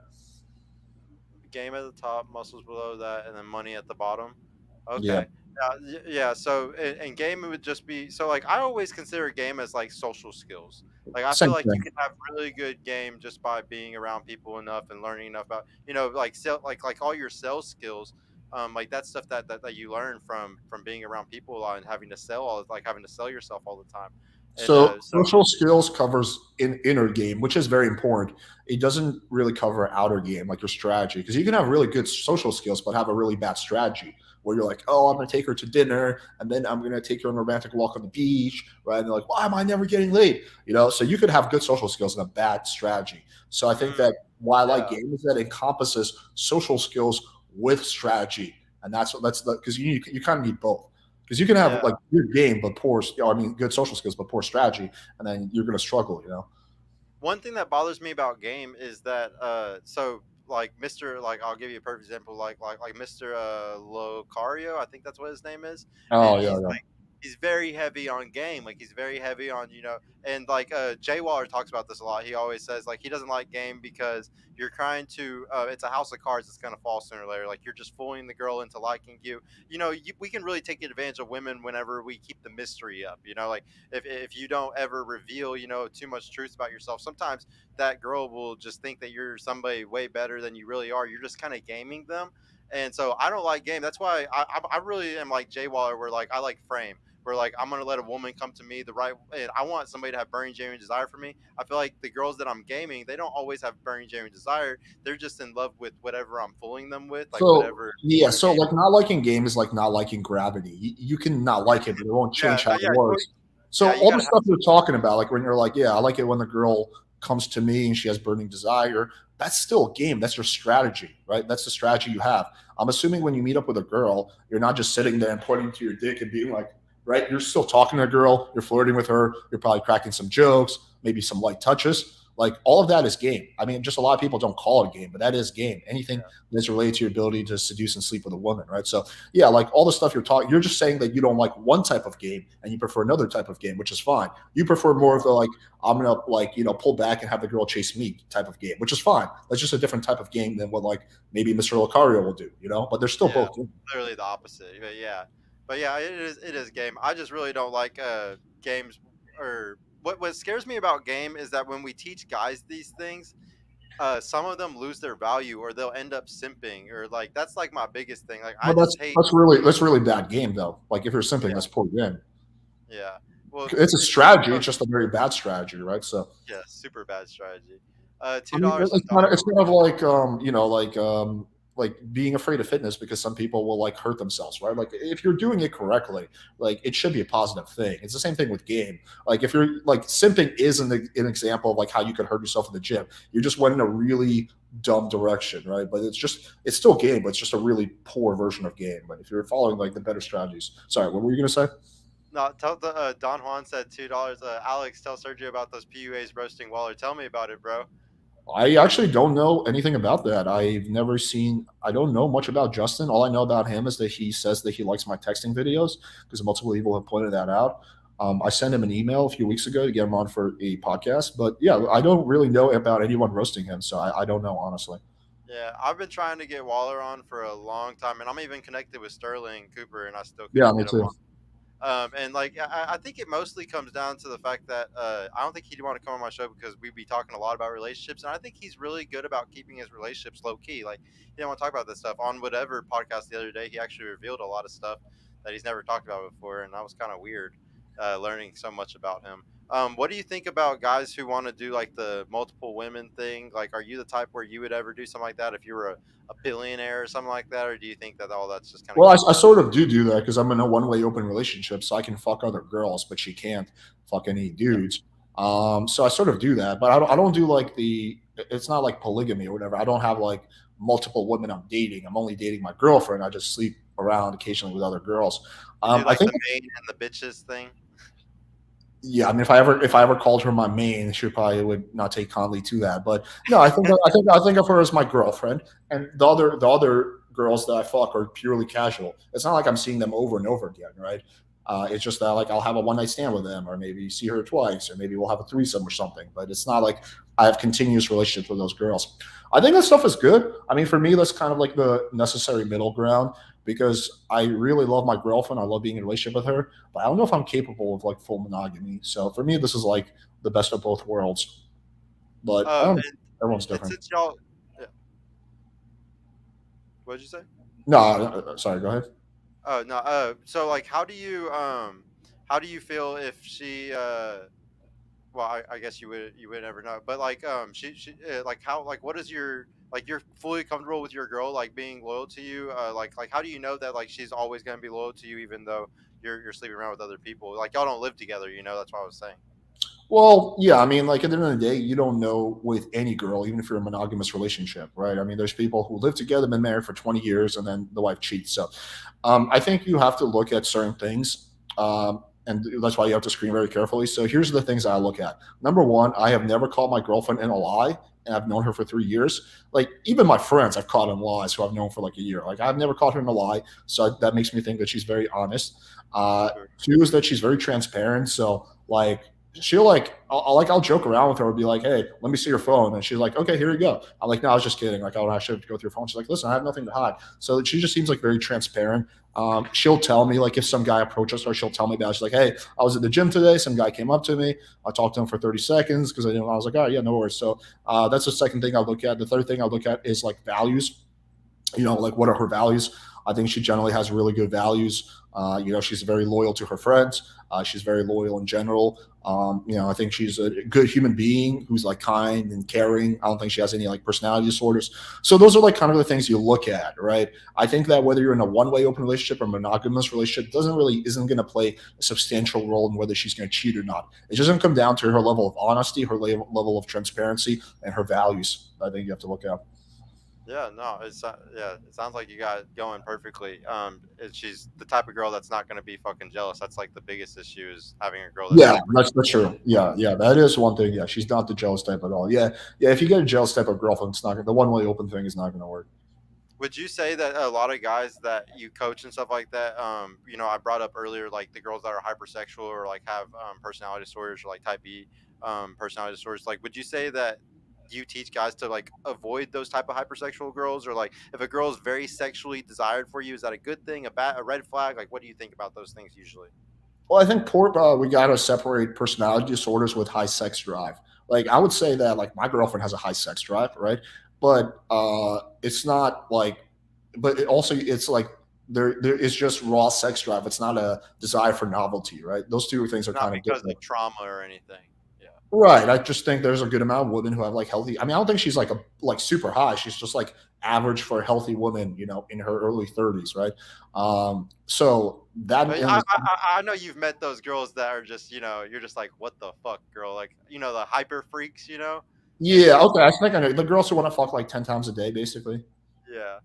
Game at the top, muscles below that, and then money at the bottom. Yeah, Okay. Yeah. So, and game it would just be so like I always consider game as like social skills. Like I feel same like you thing. can have really good game just by being around people enough and learning enough about like like all your sales skills. Like that stuff that you learn from being around people a lot and having to like having to sell yourself all the time. And So so social skills covers inner game, which is very important. It doesn't really cover outer game, like your strategy, because you can have really good social skills, but have a really bad strategy where you're like, oh, I'm going to take her to dinner, and then I'm going to take her on a romantic walk on the beach, right? And they're like, why am I never getting laid? You know, so you could have good social skills and a bad strategy. So I think mm, that why I like yeah, games that encompasses social skills with strategy, and that's the because you kind of need both because you can have yeah. like good game but poor, I mean, good social skills but poor strategy, and then you're going to struggle. You know. One thing that bothers me about game is that so like Mr. like I'll give you a perfect example like Mr. Locario, I think that's what his name is, Oh and yeah, yeah. he's very heavy on game, like he's very heavy on and like Jay Waller talks about this a lot. He always says like he doesn't like game because you're trying to it's a house of cards that's going to fall sooner or later, like you're just fooling the girl into liking you. We can really take advantage of women whenever we keep the mystery up, like if you don't ever reveal too much truth about yourself, sometimes that girl will just think that you're somebody way better than you really are. You're just kind of gaming them. And so I don't like game. That's why I really am like Jay Waller, where like I like frame, where like I'm gonna let a woman come to me the right, and I want somebody to have burning genuine desire for me. I feel like the girls that I'm gaming, they don't always have burning genuine desire. They're just in love with whatever I'm fooling them with, like So whatever yeah, the so game. like not liking game is like not liking gravity. You can not like it, but it won't Yeah, change how it yeah, works. yeah. So You all the gotta have stuff you're some. talking about, like when you're like, yeah, I like it when the girl comes to me and she has burning desire. That's still a game. That's your strategy, right? That's the strategy you have. I'm assuming when you meet up with a girl, you're not just sitting there and pointing to your dick and being like, right? You're still talking to a girl. You're flirting with her. You're probably cracking some jokes, maybe some light touches. Like all of that is game. I mean, just a lot of people don't call it a game, but that is game. Anything Yeah, that's related to your ability to seduce and sleep with a woman, right? So yeah, like all the stuff you're talking, you're just saying that you don't like one type of game and you prefer another type of game, which is fine. You prefer more of the like, I'm gonna like, pull back and have the girl chase me type of game, which is fine. That's just a different type of game than what like maybe Mr. Lucario will do, but they're still yeah, both games. literally the opposite. But yeah, it is game. I just really don't like games or what scares me about game is that when we teach guys these things, some of them lose their value or they'll end up simping or like that's like my biggest thing. Like I But just hate. that's really bad game though. Like if you're simping, Yeah, that's poor game. yeah. Well, It's a it's funny strategy. though. It's just a very bad strategy, right? So Yeah, super bad strategy. I Two mean, dollars from Don. it's kind of like like being afraid of fitness because some people will like hurt themselves, right? Like if you're doing it correctly, like it should be a positive thing. It's the same thing with game. Like if you're like simping is an example of like how you could hurt yourself in the gym. You just went in a really dumb direction, right? But it's still game, but it's just a really poor version of game. But if you're following like the better strategies, sorry, what were you gonna say? No, tell the Don Juan said $2. Alex, tell Sergio about those PUAs roasting Waller. Tell me about it, bro. I actually don't know anything about that. I've never seen. I don't know much about Justin. All I know about him is that he says that he likes my texting videos because multiple people have pointed that out. I sent him an email a few weeks ago to get him on for a podcast, but yeah, I don't really know about anyone roasting him, so I don't know honestly. Yeah, I've been trying to get Waller on for a long time, and I'm even connected with Sterling Cooper, and I still Yeah, couldn't me get him too. on. And like I think it mostly comes down to the fact that I don't think he'd want to come on my show because we'd be talking a lot about relationships, and I think he's really good about keeping his relationships low key. Like he didn't want to talk about this stuff on whatever podcast the other day. He actually revealed a lot of stuff that he's never talked about before, and that was kind of weird, learning so much about him. What do you think about guys who want to do like the multiple women thing? Like, are you the type where you would ever do something like that if you were a billionaire or something like that, or do you think that all that's just kind of Well, goofy? I sort of do that because I'm in a one way open relationship, so I can fuck other girls, but she can't fuck any Yeah, dudes. So I sort of do that, but I don't do like the. It's not like polygamy or whatever. I don't have like multiple women I'm dating. I'm only dating my girlfriend. I just sleep around occasionally with other girls. you do I like think the main and the bitches thing. yeah, I mean, if I ever called her my main, she probably would not take kindly to that. But no, I think of her as my girlfriend, and the other girls that I fuck are purely casual. It's not like I'm seeing them over and over again, right? It's just that like I'll have a one night stand with them, or maybe see her twice, or maybe we'll have a threesome or something. But it's not like I have continuous relationships with those girls. I think that stuff is good. I mean, for me, that's kind of like the necessary middle ground because I really love my girlfriend. I love being in a relationship with her, but I don't know if I'm capable of like full monogamy. So for me, this is like the best of both worlds. But I don't. Everyone's And different. since y'all, yeah, what'd you say? No, sorry. Go ahead. Oh no. So like, how do you feel if she, well, I guess you would never know, but like, she, like how, like, what is your, like, you're fully comfortable with your girl, like, being loyal to you, like, how do you know that, like, she's always gonna be loyal to you, even though you're sleeping around with other people, like, y'all don't live together, that's what I was saying. Well, yeah, I mean, like at the end of the day, you don't know with any girl, even if you're in a monogamous relationship, right? I mean, there's people who live together, been married for 20 years, and then the wife cheats. So I think you have to look at certain things. And that's why you have to screen very carefully. So here's the things I look at. Number one, I have never called my girlfriend in a lie, and I've known her for 3 years. Like even my friends, I've caught in lies who I've known for like a year. Like I've never caught her in a lie, so that makes me think that she's very honest. Sure. Two is that she's very transparent. So like she'll like I'll joke around with her and be like, "Hey, let me see your phone," and she's like, "Okay, here you go." I'm like, "No, I was just kidding. Like, I don't actually have to go through your phone." She's like, "Listen, I have nothing to hide." So she just seems like very transparent. She'll tell me like if some guy approaches her, she'll tell me about. It. She's like, "Hey, I was at the gym today. Some guy came up to me. I talked to him for 30 seconds because I didn't. I was like, oh yeah, no worries." So that's the second thing I look at. The third thing I look at is like values. Like what are her values? I think she generally has really good values. She's very loyal to her friends. She's very loyal in general. I think she's a good human being who's like kind and caring. I don't think she has any like personality disorders. So those are like kind of the things you look at, right? I think that whether you're in a one-way open relationship or monogamous relationship isn't going to play a substantial role in whether she's going to cheat or not. It just doesn't come down to her level of honesty, her level of transparency, and her values. I think you have to look at. Yeah, no, yeah, it sounds like you got it going perfectly. She's the type of girl that's not gonna be fucking jealous. That's like the biggest issue is having a girl that's Yeah, super. that's true. Yeah, yeah, that is one thing. Yeah, she's not the jealous type at all. Yeah, yeah. If you get a jealous type of girlfriend, it's not the one way open thing is not going to work. Would you say that a lot of guys that you coach and stuff like that, I brought up earlier, like the girls that are hypersexual or like have personality disorders or like type B personality disorders, like would you say that you teach guys to like avoid those type of hypersexual girls, or like if a girl is very sexually desired for you, is that a good thing, a red flag? Like, what do you think about those things usually? Well, I think we got to separate personality disorders with high sex drive. Like I would say that like my girlfriend has a high sex drive, right? But it's not like, but it also it's like there is just raw sex drive. It's not a desire for novelty, right? Those two things are Not kind of because different. of trauma or anything. Yeah. Right. I just think there's a good amount of women who have like healthy. I mean, I don't think she's like a like super high. She's just like average for a healthy woman, you know, in her early 30s, right? So that But and I know you've met those girls that are just, you're just like, what the fuck, girl? Like, the hyper freaks, and yeah, okay. I think I know the girls who want to fuck like 10 times a day, basically. yeah,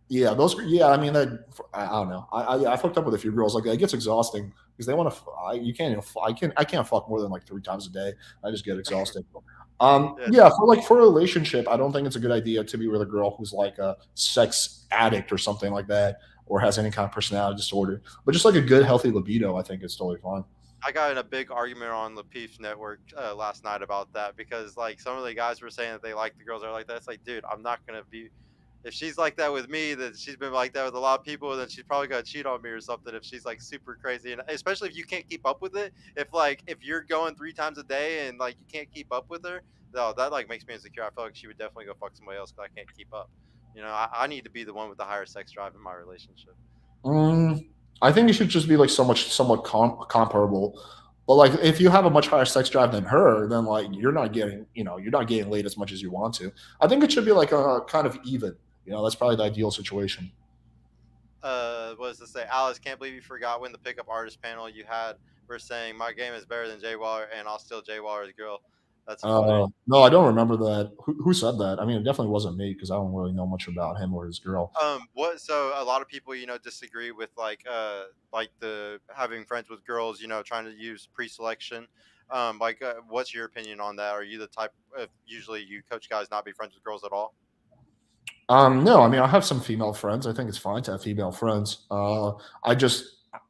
Yeah, those. Yeah, I mean, that I don't know. I fucked up with a few girls like that. It gets exhausting because they want to. You can't. Even, I can't fuck more than like 3 times a day. I just get exhausted. yeah. Yeah, for a relationship, I don't think it's a good idea to be with a girl who's like a sex addict or something like that, or has any kind of personality disorder. But just like a good, healthy libido, I think it's totally fine. I got in a big argument on the Peeps Network last night about that because like some of the guys were saying that they like the girls that are like that. It's like, dude, I'm not gonna be. If she's like that with me, then she's been like that with a lot of people. Then she's probably gonna cheat on me or something. If she's like super crazy, and especially if you can't keep up with it. If you're going 3 times a day and like you can't keep up with her, no, that like makes me insecure. I feel like she would definitely go fuck somebody else because I can't keep up. I need to be the one with the higher sex drive in my relationship. Mm, I think it should just be like somewhat comparable. But like, if you have a much higher sex drive than her, then like you're not getting laid as much as you want to. I think it should be like a kind of even. You know, that's probably the ideal situation. What does it say? Alice, can't believe you forgot when the pickup artist panel you had were saying my game is better than Jay Waller and I'll steal Jay Waller's girl. That's funny. No, I don't remember that. Who said that? I mean, it definitely wasn't me because I don't really know much about him or his girl. What? So a lot of people, disagree with like the having friends with girls, trying to use pre-selection. What's your opinion on that? Are you the type of usually you coach guys not be friends with girls at all? No, I mean I have some female friends. I think it's fine to have female friends. I just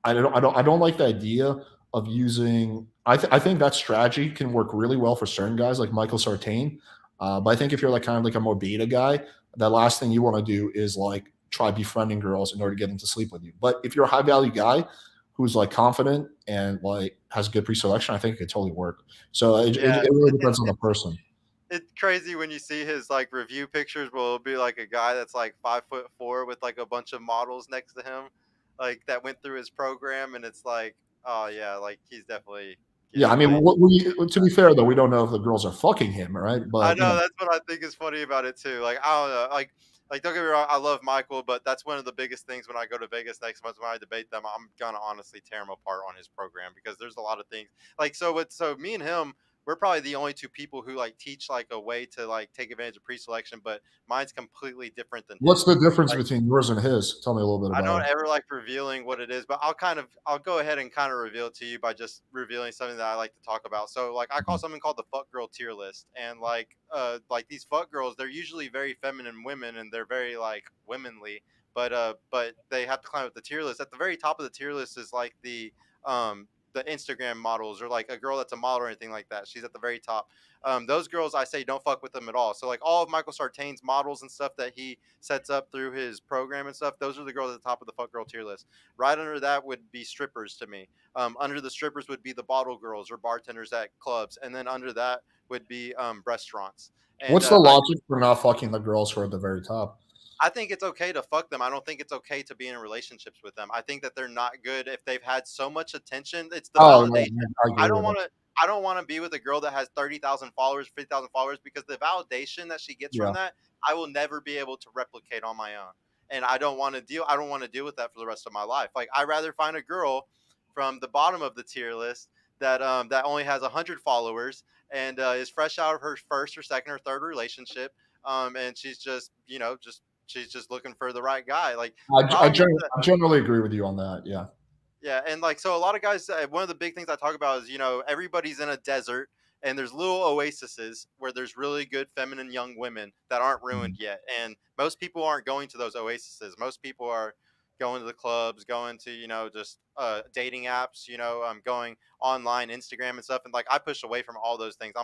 I don't like the idea of using. I think that strategy can work really well for certain guys like Michael Sartain. But I think if you're like kind of like a more beta guy, the last thing you want to do is like try befriending girls in order to get them to sleep with you. But if you're a high value guy who's like confident and like has good pre-selection, I think it could totally work. So Yeah, it really depends on the person. it's crazy when you see his like review pictures where it'll be like a guy that's like 5'4" with like a bunch of models next to him, like that went through his program, and it's like, oh yeah, like he's definitely Yeah, I getting mean, laid. to be fair though, we don't know if the girls are fucking him, right? I But you know know, that's what I think is funny about it too. Like I don't know, like don't get me wrong, I love Michael, but that's one of the biggest things when I go to Vegas next month when I debate them. I'm gonna honestly tear him apart on his program because there's a lot of things like so me and him. We're probably the only two people who like teach like a way to like take advantage of pre-selection, but mine's completely different than what's his. the difference Like between yours and his? Tell me a little bit I about don't it. ever like revealing what it is, but I'll go ahead and kind of reveal it to you by just revealing something that I like to talk about. So like I call Mhm. something called the fuck girl tier list. And like these fuck girls, they're usually very feminine women and they're very like womanly, but they have to climb up the tier list. At the very top of the tier list is like the Instagram models or like a girl that's a model or anything like that. She's at the very top. Those girls I say don't fuck with them at all. So like all of Michael Sartain's models and stuff that he sets up through his program and stuff, those are the girls at the top of the fuck girl tier list. Right under that would be strippers to me. Under the strippers would be the bottle girls or bartenders at clubs, and then under that would be restaurants. And What's the logic for not fucking the girls who are at the very top? I think it's okay to fuck them. I don't think it's okay to be in relationships with them. I think that they're not good if they've had so much attention. It's the Oh, yeah, validation. I I agree don't with it. want to. I don't want to be with a girl that has 30,000 followers, 50,000 followers, because the validation that she gets from Yeah, that, I will never be able to replicate on my own. And I don't want to deal. I don't want to deal with that for the rest of my life. Like I rather find a girl from the bottom of the tier list that only has 100 followers and is fresh out of her first or second or third relationship. And she's just she's just looking for the right guy. Like the problem is that I generally agree with you on that. Yeah. yeah, and like so a lot of guys one of the big things I talk about is, everybody's in a desert and there's little oases where there's really good feminine young women that aren't ruined Mhm. yet. And most people aren't going to those oases. Most people are going to the clubs, going to, just dating apps, going online, Instagram and stuff. And like I push away from all those things.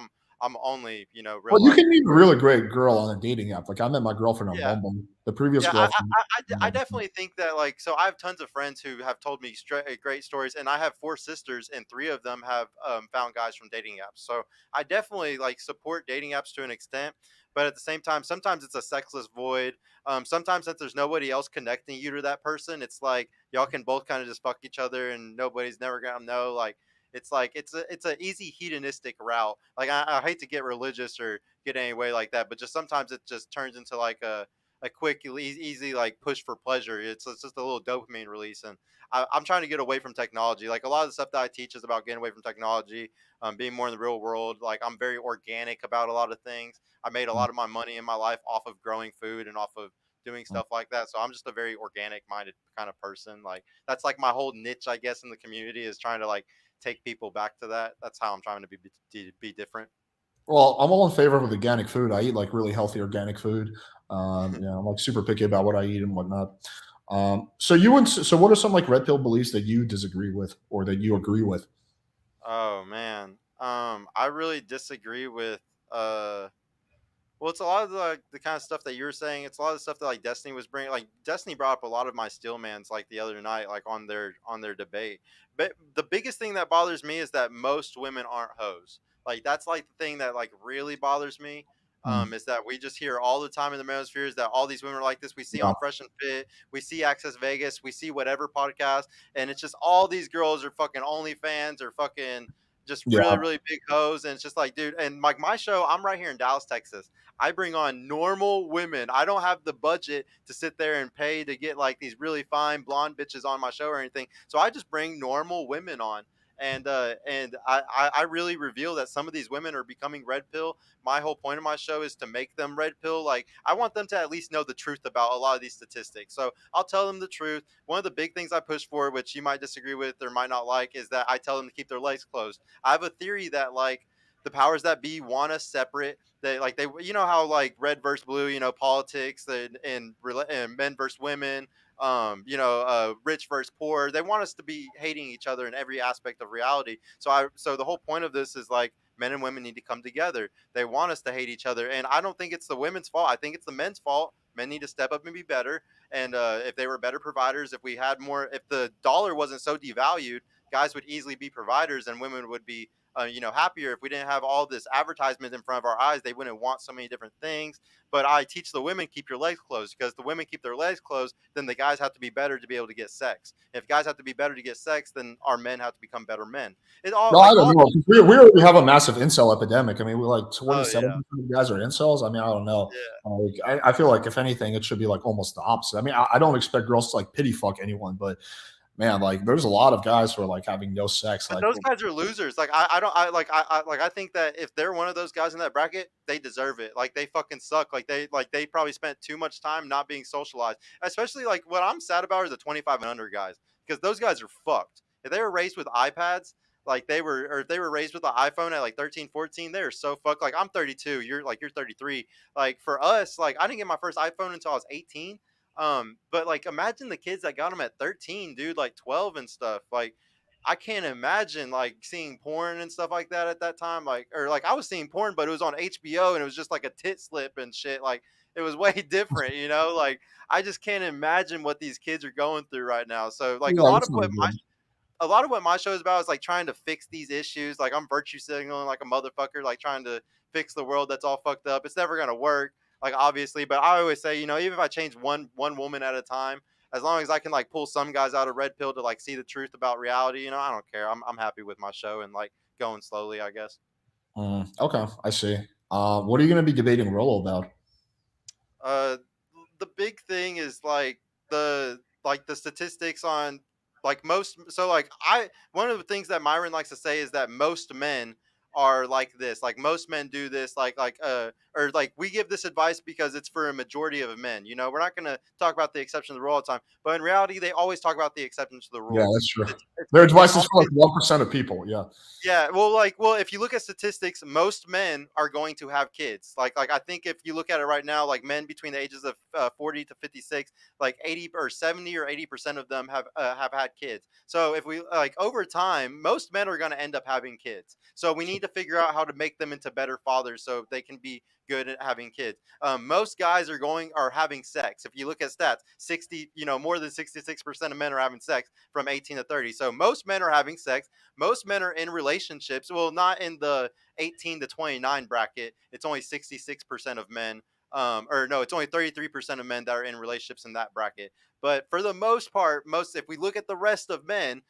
I'm only real Well, you life. can meet a really great girl on a dating app. Like I met my girlfriend on Yeah. Bumble. The previous Yeah, I, I, girlfriend. I, I I definitely think that so I have tons of friends who have told me great stories, and I have four sisters, and three of them have found guys from dating apps. So I definitely support dating apps to an extent, but at the same time, sometimes it's a sexless void. Sometimes since there's nobody else connecting you to that person, it's like y'all can both kind of just fuck each other, and nobody's never gonna know. It's like it's a easy hedonistic route. Like I hate to get religious or get any way like that, but just sometimes it just turns into like a quick, easy like push for pleasure. It's just a little dopamine release, and I'm trying to get away from technology. Like a lot of the stuff that I teach is about getting away from technology, being more in the real world. Like I'm very organic about a lot of things. I made a lot of my money in my life off of growing food and off of doing stuff like that. So I'm just a very organic minded kind of person. Like that's like my whole niche, I guess, in the community is trying to take people back to that. That's how I'm trying to be different. Well, I'm all in favor of organic food. I eat like really healthy organic food. I'm like super picky about what I eat and whatnot. So what are some like red pill beliefs that you disagree with or that you agree with? Oh man. I really disagree with uh well, it's a lot of the kind of stuff that you were saying. It's a lot of the stuff that Destiny was bringing. Like Destiny brought up a lot of my Steelmans like the other night, like on their debate. But the biggest thing that bothers me is that most women aren't hoes. Like that's like the thing that really bothers me. Mm, Is that we just hear all the time in the manospheres that all these women are like this. We see yeah, on Fresh and Fit, we see Access Vegas, we see whatever podcast, and it's just all these girls are fucking OnlyFans or fucking just really yeah. really big hoes, and it's just like, dude, and like my show, I'm right here in Dallas, Texas. I bring on normal women. I don't have the budget to sit there and pay to get like these really fine blonde bitches on my show or anything. So I just bring normal women on. And I really reveal that some of these women are becoming red pill. My whole point of my show is to make them red pill. Like I want them to at least know the truth about a lot of these statistics. So I'll tell them the truth. One of the big things I push for, which you might disagree with or might not like, is that I tell them to keep their legs closed. I have a theory that the powers that be want us separate. They how red versus blue, politics and men versus women, rich versus poor. They want us to be hating each other in every aspect of reality. So the whole point of this is men and women need to come together. They want us to hate each other, and I don't think it's the women's fault. I think it's the men's fault. Men need to step up and be better. And if they were better providers, if we had more, if the dollar wasn't so devalued, guys would easily be providers, and women would be happier. If we didn't have all this advertisement in front of our eyes, they wouldn't want so many different things. But I teach the women keep your legs closed, because the women keep their legs closed, then the guys have to be better to be able to get sex. If guys have to be better to get sex, then our men have to become better men. It all No, I like don't all. know. 'Cause we already have a massive incel epidemic. I mean, we're like Oh 27% yeah, of the guys are incels. I mean, I don't know. yeah. Like, I feel like if anything, it should be like almost the opposite. I mean, I don't expect girls to like pity fuck anyone, but man, like there's a lot of guys who are like having no sex. But Like, those guys are losers. Like I don't I think that if they're one of those guys in that bracket, they deserve it. Like they fucking suck. They probably spent too much time not being socialized. Especially what I'm sad about is the 25 and under guys, because those guys are fucked. If they were raised with iPads, or if they were raised with an iPhone at 13, 14, they are so fucked. Like I'm 32, you're 33. Like for us, I didn't get my first iPhone until I was 18. But imagine the kids that got them at 13, dude, 12 and stuff. I can't imagine seeing porn and stuff like that at that time. I was seeing porn, but it was on HBO and it was just like a tit slip and shit. Like it was way different, you know? Like I just can't imagine what these kids are going through right now. So yeah, that's not good. a lot of what my show is about is trying to fix these issues. Like I'm virtue signaling like a motherfucker, trying to fix the world that's all fucked up. It's never gonna work, obviously. But I always say, even if I change one woman at a time, as long as I can pull some guys out of red pill to see the truth about reality, I don't care. I'm happy with my show and going slowly, I guess. Okay, I see. What are you going to be debating Rollo about? Uh, the big thing is the statistics on most. So I one of the things that Myron likes to say is that most men are like this. Like most men do this. or like we give this advice because it's for a majority of men. You know, we're not going to talk about the exception to the rule all the time, but in reality, they always talk about the exception to the Yeah, rule. that's true. Their It's advice is for like always 1% of people. Yeah. yeah, well, if you look at statistics, most men are going to have kids. Like I think if you look at it right now, like men between the ages of 40 to 56, like 80 or 70 or 80% of them have had kids. So if we like over time, most men are going to end up having kids. So we need to figure out how to make them into better fathers so they can be good at having kids. Most guys are having sex. If you look at stats, 60, more than 66% of men are having sex from 18 to 30. So most men are having sex, most men are in relationships. Well, not in the 18 to 29 bracket. It's only 66% of men. Or no, it's only 33% of men that are in relationships in that bracket. But for the most part, if we look at the rest of men,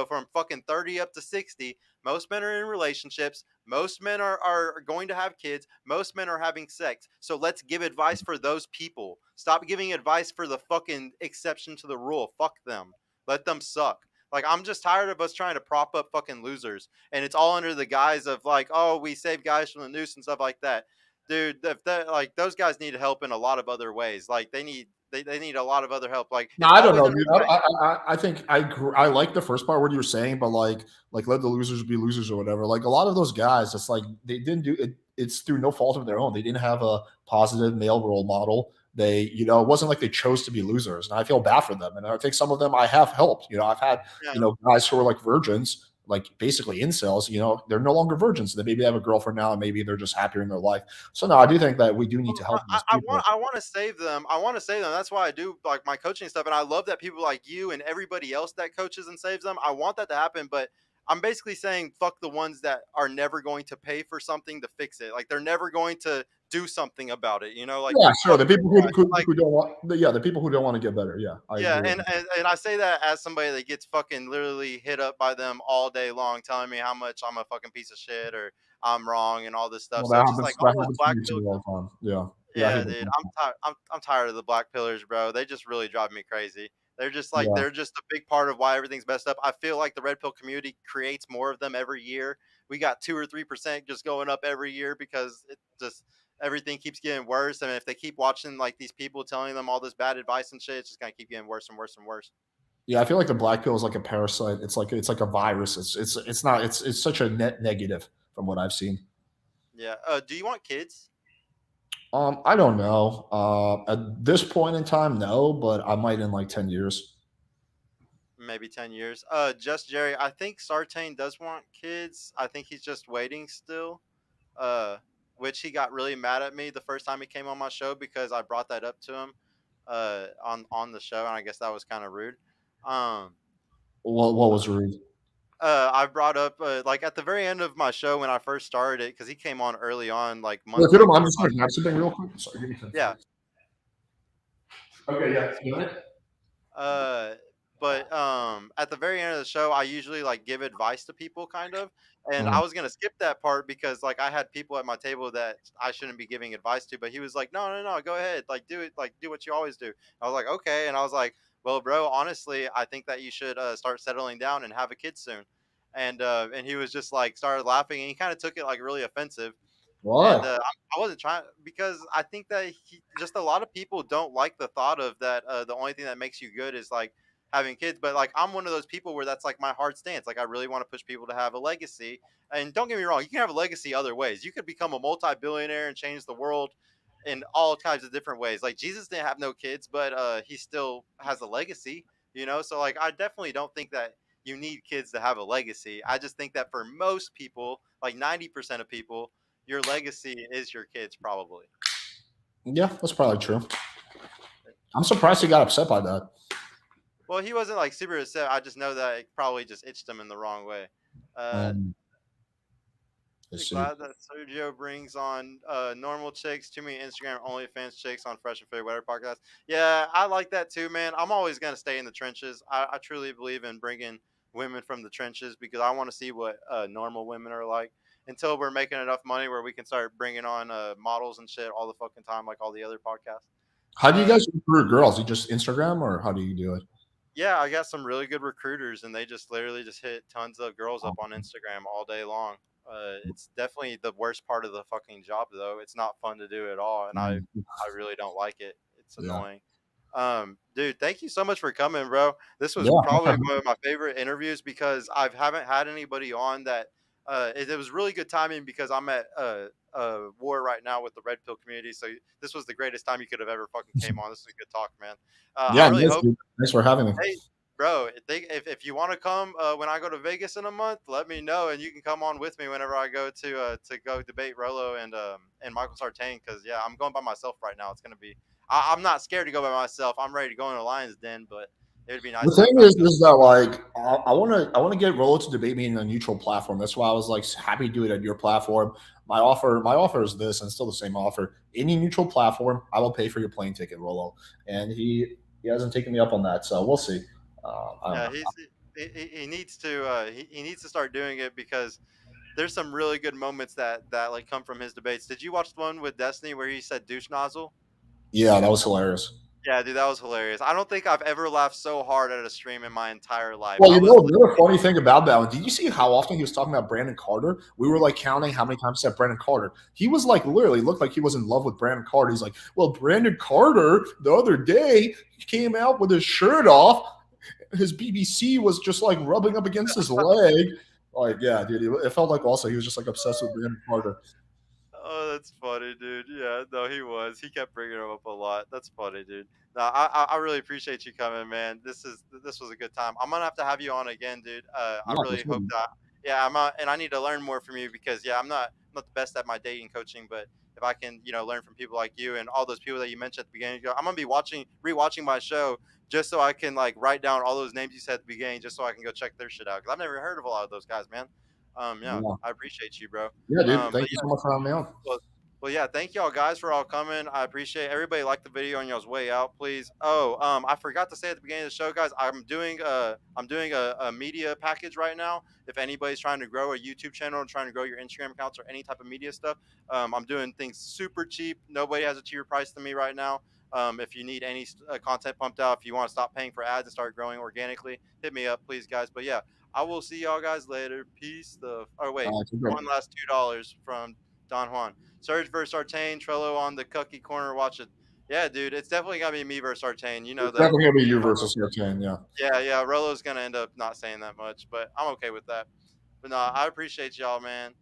from fucking 30 up to 60, most men are in relationships. Most men are going to have kids. Most men are having sex. So let's give advice for those people. Stop giving advice for the fucking exception to the rule. Fuck them. Let them suck. Like I'm just tired of us trying to prop up fucking losers, and it's all under the guise of like, oh, we save guys from the noose and stuff like that. Dude, if that like those guys need help in a lot of other ways. Like they need a lot of other help. Like No, it's I don't always know, under dude. the guise. I think I like the first part what you were saying, but like let the losers be losers or whatever. Like a lot of those guys, it's like they didn't do it. It's through no fault of their own. They didn't have a positive male role model. It wasn't like they chose to be losers, and I feel bad for them. And I think some of them I have helped. I've had Yeah. guys who are like virgins, like basically incels. They're no longer virgins. They maybe have a girlfriend now, and maybe they're just happier in their life. So no, I do think that we do need Well, to help those I want people. I want to save them. I want to save them. That's why I do like my coaching stuff, and I love that people like you and everybody else that coaches and saves them. I want that to happen, but I'm basically saying fuck the ones that are never going to pay for something to fix it. Like they're never going to do something about it. Like Yeah, sure. fuck The those people guys. Like who don't want, yeah, the people who don't want to get better. Yeah, I yeah, agree with you. and I say that as somebody that gets fucking literally hit up by them all day long, telling me how much I'm a fucking piece of shit or I'm wrong and all this stuff. Well, So just like that all those happens to black me pill. too all the time. Yeah, yeah, I Yeah, hate that. dude, I'm tired of the black pillars, bro. They just really drive me crazy. Yeah, They're just a big part of why everything's messed up. I feel like the red pill community creates more of them every year. We got 2 or 3% just going up every year because it just everything keeps getting worse. And if they keep watching like these people telling them all this bad advice and shit, it's just gonna keep getting worse and worse and worse. yeah. I feel like the black pill is like a parasite. It's like a virus. It's not. It's such a net negative from what I've seen. Yeah. Do you want kids? I don't know. At this point in time, no, but I might in like 10 years. Maybe 10 years. Just Jerry. I think Sartain does want kids. I think he's just waiting still. uh, which he got really mad at me the first time he came on my show because I brought that up to him on the show, and I guess that was kind of rude. Um, What was rude? I brought up like at the very end of my show when I first started it because he came on early on, like Well, month if you don't like mind, I'm four just or five. gonna grab something real quick. Sorry, give me 10 Yeah. seconds. Okay, yeah, go ahead. Uh, but at the very end of the show, I usually like give advice to people, kind of. And I Mhm. was gonna skip that part because like I had people at my table that I shouldn't be giving advice to, but he was like, "No, no, no, go ahead, like do it, like do what you always do." I was like, "Okay," and I was like, "Well, bro, honestly, I think that you should start settling down and have a kid soon." And he was just like started laughing, and he kind of took it like really offensive. And What? I wasn't trying because I think that just a lot of people don't like the thought of that. The only thing that makes you good is like having kids. But like I'm one of those people where that's like my hard stance. Like I really want to push people to have a legacy. And don't get me wrong, you can have a legacy other ways. You could become a multi-billionaire and change the world in all kinds of different ways. Like Jesus didn't have no kids, but he still has a legacy. So like I definitely don't think that you need kids to have a legacy. I just think that for most people, like 90% of people, your legacy is your kids, probably. Yeah, that's probably true. I'm surprised he got upset by that. Well, he wasn't like super upset. I just know that it probably just itched him in the wrong way. Uh, Um, let's see. Glad that Sergio brings on normal chicks, too many Instagram OnlyFans chicks on Fresh and Fit, whatever podcast. Yeah, I like that too, man. I'm always gonna stay in the trenches. I truly believe in bringing women from the trenches because I want to see what normal women are like. Until we're making enough money where we can start bringing on models and shit all the fucking time, like all the other podcasts. How do you Uh, guys recruit girls? You just Instagram or how do you do it? yeah, I got some really good recruiters, and they just literally just hit tons of girls up on Instagram all day long. It's definitely the worst part of the fucking job, though. It's not fun to do at all, and I Mm, really don't like it. It's yeah. annoying. Dude, thank you so much for coming, bro. This was Yeah. probably one of my favorite interviews because I haven't had anybody on that. It was really good timing because I'm at war right now with the red pill community. So this was the greatest time you could have ever fucking came on. This is a good talk, man. I Yeah, really nice, hope. dude. Thanks for having me. Hey, bro, if you want to come when I go to Vegas in a month, let me know, and you can come on with me whenever I go to go debate Rolo and Michael Sartain. Because yeah, I'm going by myself right now. It's gonna be. I'm not scared to go by myself. I'm ready to go in a lion's den, but it would be nice The to have thing backup. is that like I want to get Rolo to debate me in a neutral platform. That's why I was like happy to do it at your platform. My offer is this, and it's still the same offer. Any neutral platform, I will pay for your plane ticket, Rolo. And he hasn't taken me up on that, so we'll see. I don't Yeah, know. he needs to he needs to start doing it because there's some really good moments that like come from his debates. Did you watch the one with Destiny where he said douche nozzle? Yeah, that was hilarious. Yeah, dude, that was hilarious. I don't think I've ever laughed so hard at a stream in my entire life. Well, I you was know, another funny thing about that one, did you see how often he was talking about Brandon Carter? We were like counting how many times he said Brandon Carter. He was like literally looked like he was in love with Brandon Carter. He's like, well, Brandon Carter the other day came out with his shirt off. His BBC was just like rubbing up against his leg. Like, yeah, dude, it felt like also he was just like obsessed with Brandon Carter. Oh, that's funny, dude. Yeah, no, he was. He kept bringing him up a lot. That's funny, dude. No, I really appreciate you coming, man. This was a good time. I'm gonna have to have you on again, dude. I Yeah, for really sure. hope that. Yeah, and I need to learn more from you because yeah, I'm not the best at my dating coaching, but if I can, learn from people like you and all those people that you mentioned at the beginning, I'm gonna be rewatching my show just so I can like write down all those names you said at the beginning, just so I can go check their shit out because I've never heard of a lot of those guys, man. Yeah, Yeah, I appreciate you, bro. yeah, dude. But Thank you so much for having me on. well, well, yeah, thank y'all guys for all coming. I appreciate everybody liked the video on y'all's way out, please. Oh, I forgot to say at the beginning of the show, guys, I'm doing a media package right now. If anybody's trying to grow a YouTube channel and trying to grow your Instagram accounts or any type of media stuff, I'm doing things super cheap. Nobody has a cheaper price than me right now. If you need any content pumped out, if you want to stop paying for ads and start growing organically, hit me up, please, guys. But yeah, I will see y'all guys later. Peace. Oh wait, Take care. one last $2 from Don Juan. Surge versus Artane, Trello on the Cucky corner. Watch it. Yeah, dude, it's definitely gonna be me versus Artane. You know It's that. definitely gonna be Me you and versus your team. Yeah. Rolo. Yeah, Rolo's gonna end up not saying that much, but I'm okay with that. But no, I appreciate y'all, man.